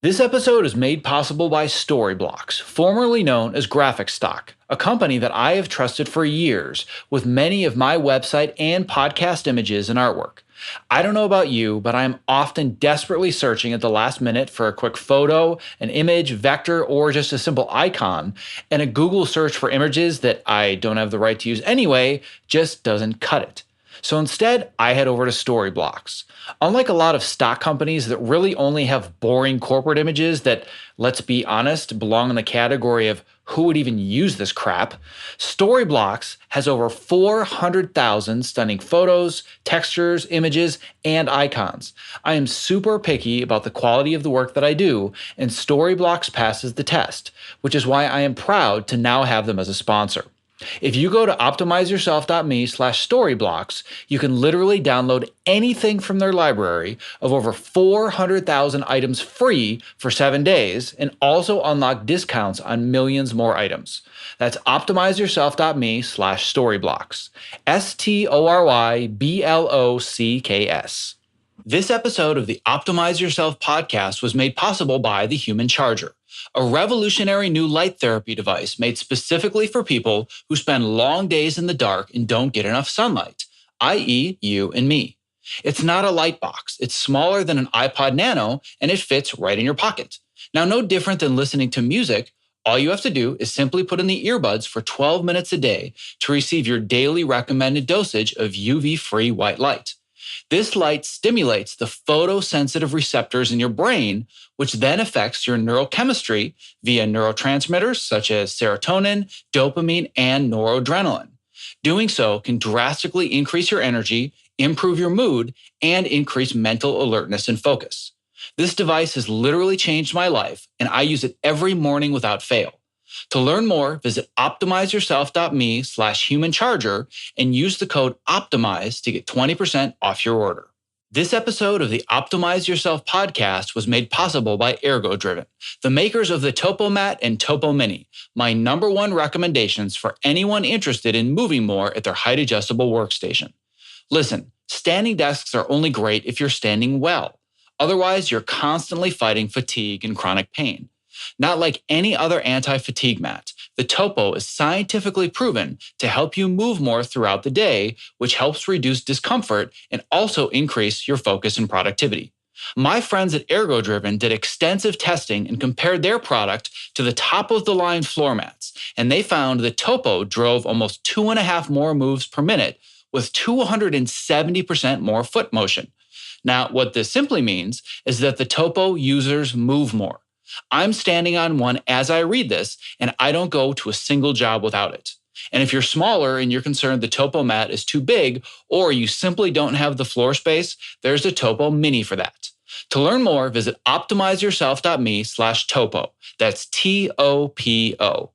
This episode is made possible by Storyblocks, formerly known as Graphic Stock, a company that I have trusted for years with many of my website and podcast images and artwork. I don't know about you, but I am often desperately searching at the last minute for a quick photo, an image, vector, or just a simple icon, and a Google search for images that I don't have the right to use anyway just doesn't cut it. So instead, I head over to Storyblocks. Unlike a lot of stock companies that really only have boring corporate images that, let's be honest, belong in the category of who would even use this crap, Storyblocks has over 400,000 stunning photos, textures, images, and icons. I am super picky about the quality of the work that I do, and Storyblocks passes the test, which is why I am proud to now have them as a sponsor. If you go to optimizeyourself.me/storyblocks, you can literally download anything from their library of over 400,000 items free for 7 days and also unlock discounts on millions more items. That's optimizeyourself.me/storyblocks. STORYBLOCKS. This episode of the Optimize Yourself podcast was made possible by the Human Charger, a revolutionary new light therapy device made specifically for people who spend long days in the dark and don't get enough sunlight, i.e., you and me. It's not a light box. It's smaller than an iPod Nano, and it fits right in your pocket. Now, no different than listening to music, all you have to do is simply put in the earbuds for 12 minutes a day to receive your daily recommended dosage of UV-free white light. This light stimulates the photosensitive receptors in your brain, which then affects your neurochemistry via neurotransmitters such as serotonin, dopamine, and noradrenaline. Doing so can drastically increase your energy, improve your mood, and increase mental alertness and focus. This device has literally changed my life, and I use it every morning without fail. To learn more, visit optimizeyourself.me/humancharger and use the code OPTIMIZE to get 20% off your order. This episode of the Optimize Yourself podcast was made possible by Ergo-Driven, the makers of the Topo Mat and Topo Mini, my number one recommendations for anyone interested in moving more at their height-adjustable workstation. Listen, standing desks are only great if you're standing well. Otherwise, you're constantly fighting fatigue and chronic pain. Not like any other anti-fatigue mat, the Topo is scientifically proven to help you move more throughout the day, which helps reduce discomfort and also increase your focus and productivity. My friends at Ergo-Driven did extensive testing and compared their product to the top-of-the-line floor mats, and they found the Topo drove almost 2.5 more moves per minute with 270% more foot motion. Now, what this simply means is that the Topo users move more. I'm standing on one as I read this, and I don't go to a single job without it. And if you're smaller and you're concerned the Topo Mat is too big, or you simply don't have the floor space, there's a Topo Mini for that. To learn more, visit optimizeyourself.me/topo. That's TOPO.